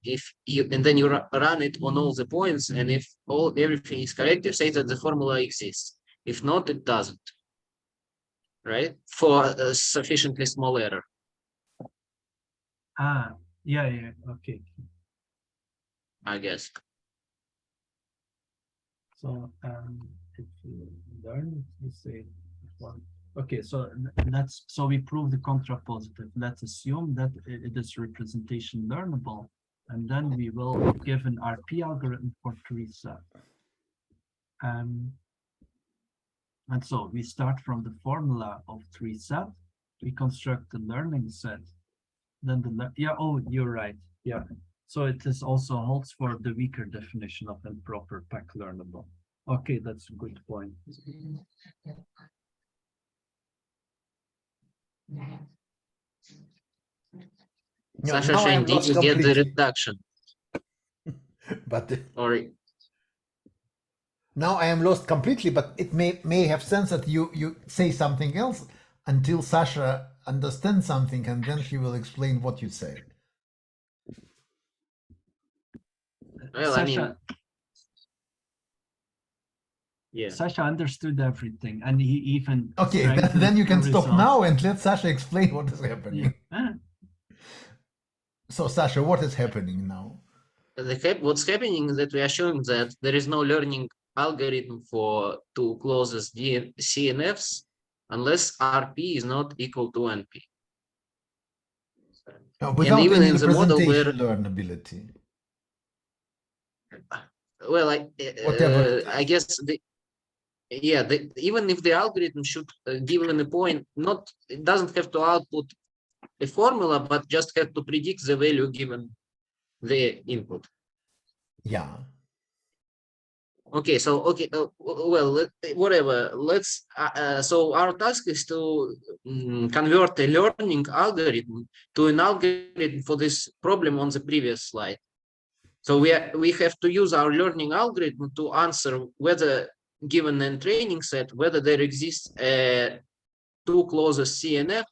and then you run it on all the points, and if everything is correct, you say that the formula exists. If not, it doesn't. Right? For a sufficiently small error. Ah, yeah, okay. I guess. So if you learn, you say, okay, so we prove the contrapositive. Let's assume that it is representation learnable, and then we will give an RP algorithm for 3 set. And so we start from the formula of 3 set, we construct the learning set, then you're right, yeah. So it is also holds for the weaker definition of improper PAC learnable. Okay, that's a good point. Sasha, now I am did lost you get the completely. reduction? But Or now I am lost completely, but it may have sense that you say something else until Sasha understands something, and then she will explain what you say. well, Sasha, I mean, yeah. Sasha understood everything, and he even Okay, then you can stop now and let Sasha explain what is happening. Yeah. So Sasha, what is happening now? What's happening is that we are showing that there is no learning algorithm for 2 closest CNFs unless RP is not equal to NP. Without even any in the model representation learnability. Well, Whatever I guess even if the algorithm should given a point, it doesn't have to output a formula, but just have to predict the value given the input. Yeah. Okay, so well, whatever. Let's so our task is to convert a learning algorithm to an algorithm for this problem on the previous slide. So we have to use our learning algorithm to answer whether, given a training set, whether there exists a 2 closest CNF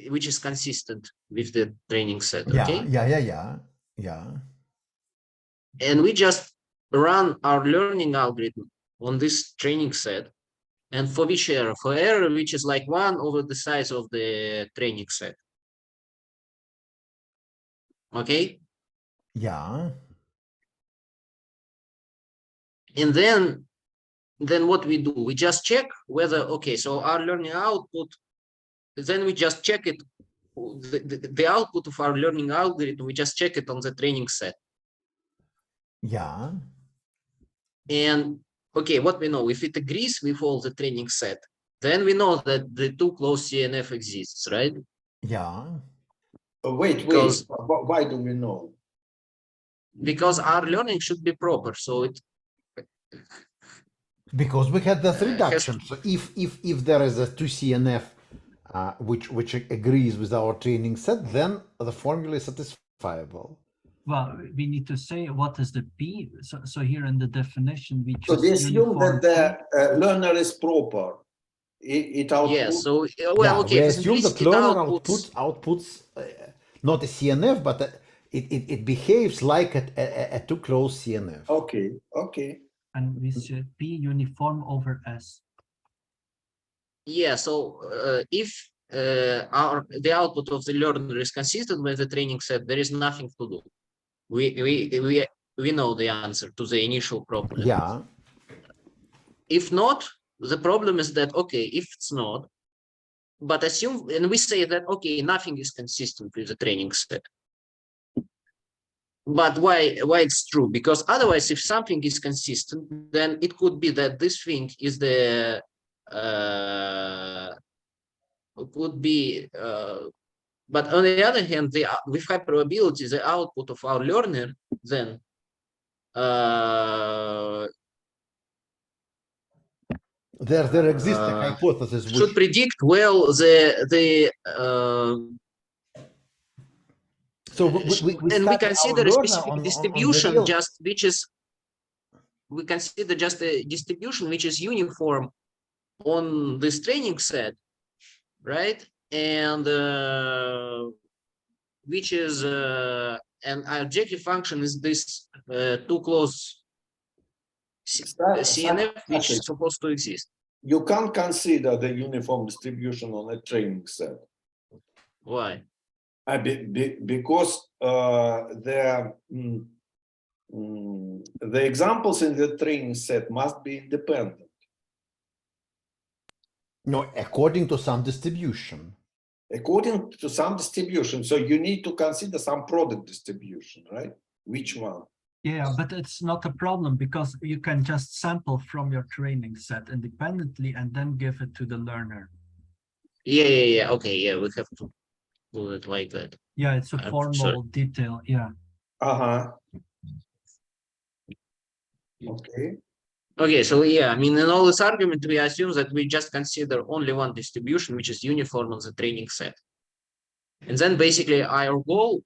which is consistent with the training set. Okay. Yeah. And we just run our learning algorithm on this training set, and for which error? For error which is like 1 over the size of the training set. Okay. Yeah. And then what we do, we just check whether, okay, so our learning output, then we just check it, the output of our learning algorithm, we just check it on the training set. Yeah. And okay, what we know, if it agrees with all the training set, then we know that the 2 close CNF exists, right? Yeah. Wait, why do we know? Because our learning should be proper, so it because we had that reduction. So if there is a 2 CNF which agrees with our training set, then the formula is satisfiable. Well, we need to say what is the P. So here in the definition, we So they assume that the learner is proper. It outputs. Yeah. So well, okay. We assume that learner outputs not a CNF, but it behaves like a 2 close CNF. Okay. And we say P uniform over S. Yeah. So if the output of the learner is consistent with the training set, there is nothing to do. We know the answer to the initial problem. Yeah. If not, the problem is that, okay, if it's not, but assume, and we say that, okay, nothing is consistent with the training set. But why it's true? Because otherwise, if something is consistent, then it could be that this thing is the could be. But on the other hand, with high probability, the output of our learner then there exists a hypothesis should which predict well the so and we start consider our a learner specific on the distribution real. just which is we consider just a distribution which is uniform on this training set, right? And which is an objective function is this too close CNF which is supposed to exist. You can't consider the uniform distribution on a training set. Why? Because the examples in the training set must be independent. No, according to some distribution. According to some distribution, so you need to consider some product distribution, right? Which one? Yeah, but it's not a problem because you can just sample from your training set independently and then give it to the learner. Yeah. Okay, yeah, we have to do it like that. Yeah, it's a formal detail. Yeah. Okay. Okay, so yeah, I mean, in all this argument, we assume that we just consider only one distribution, which is uniform on the training set. And then basically our goal,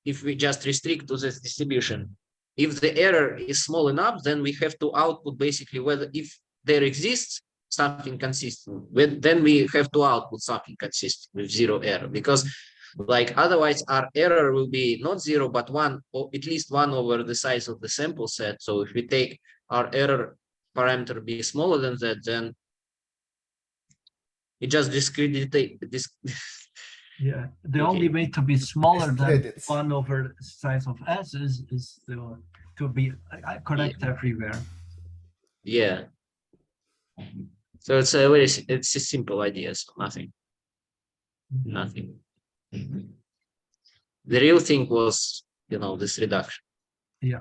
if we just restrict to this distribution, if the error is small enough, then we have to output basically whether if there exists something consistent, then we have to output something consistent with zero error, because like otherwise our error will be not zero, but one or at least one over the size of the sample set. So if we take our error parameter be smaller than that, then it just discreditates this. Yeah, the only way to be smaller than Credits. 1 over size of S is to be correct everywhere. Yeah. So it's a very it's a simple idea, so nothing. The real thing was, you know, this reduction. Yeah.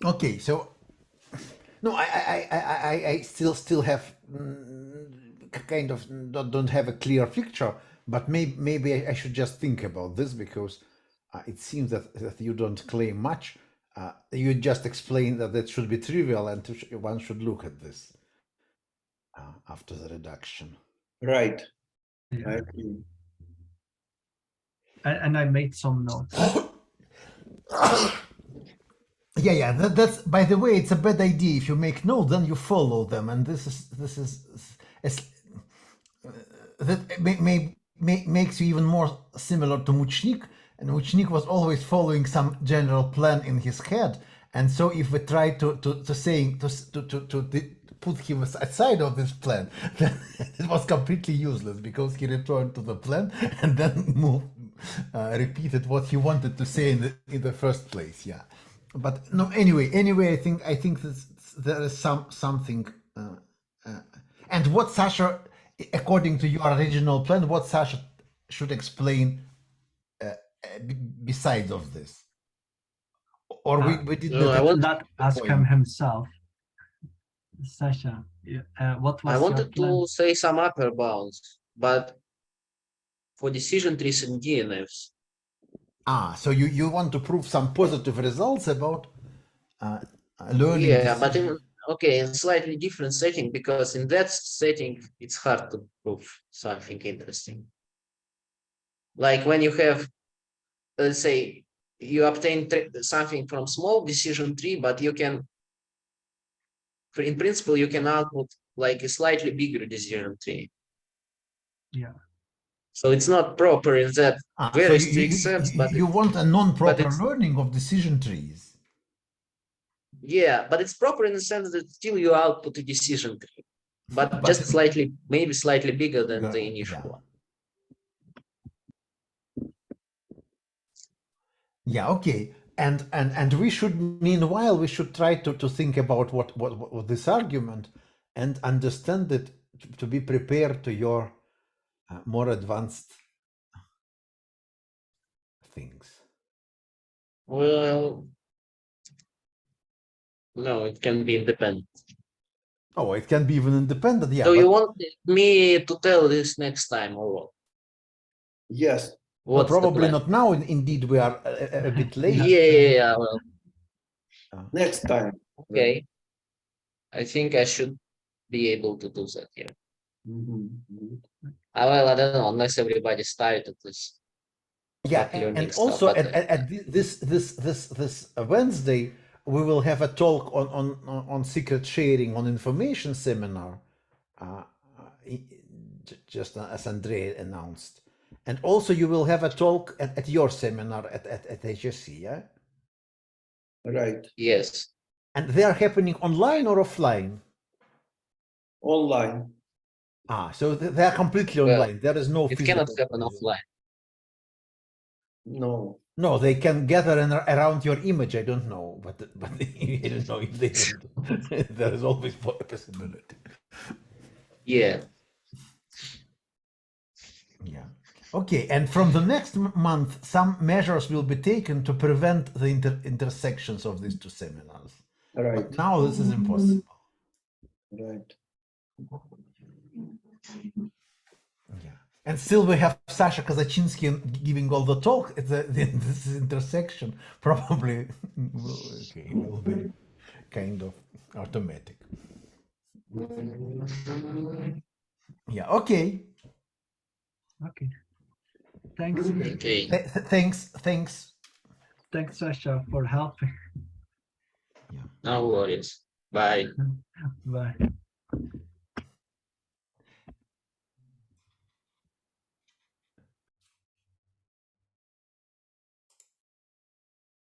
Okay, so no, I still have kind of don't have a clear picture, but maybe I should just think about this because it seems that you don't claim much. You just explain that should be trivial and one should look at this after the reduction. Right. Yeah. And I made some notes. Yeah. That's by the way, it's a bad idea. If you make notes, then you follow them, and this is that makes you even more similar to Muchnik. And Muchnik was always following some general plan in his head, and so if we try to put him aside of this plan, then it was completely useless because he returned to the plan and then repeated what he wanted to say in the first place. Yeah. But no, anyway, I think there is something, and what Sasha, according to your original plan, what Sasha should explain besides of this, or we did not ask him himself. Sasha, what was I wanted your plan? to say some upper bounds, but for decision trees and DNFs. So you want to prove some positive results about learning? Yeah, but in slightly different setting, because in that setting it's hard to prove something interesting. Like when you have, let's say, you obtain something from small decision tree, but you can, in principle, you can output like a slightly bigger decision tree. Yeah. So it's not proper in that very strict sense, but you want a non-proper learning of decision trees. Yeah, but it's proper in the sense that still you output a decision tree, but just slightly, maybe slightly bigger than the initial one. Yeah, okay. And we should, meanwhile, we should try to think about what this argument and understand it, to be prepared to your more advanced things. Well, no, it can be independent. Oh, it can be even independent. Yeah. So you but- want me to tell this next time or what? Yes. No, What's the probably plan? not now. Indeed, we are a bit late. Yeah, well, Next time. okay. I think I should be able to do that here. Mhm. Well, I don't know, unless everybody's tired of this. Yeah, Not learning and stuff, also but, at this Wednesday we will have a talk on secret sharing on information seminar, just as Andrei announced, and also you will have a talk at your seminar at HSC, yeah, Right. yes, and they are happening online or offline. Online. So they are completely Well, online. There is no it physical cannot happen presence. offline. No. No, they can gather around your image. I don't know, but I don't know if they will. There is always a possibility. Yeah, Yeah. Okay, and from the next month, some measures will be taken to prevent the intersections of these two seminars. Right. But now this is impossible. Right. Yeah. And still we have Sasha Kazachinsky giving all the talk. This intersection probably will be kind of automatic. Yeah, okay. Okay. Thanks. okay. Thanks. Thanks, Sasha, for helping. No worries. Bye. Bye.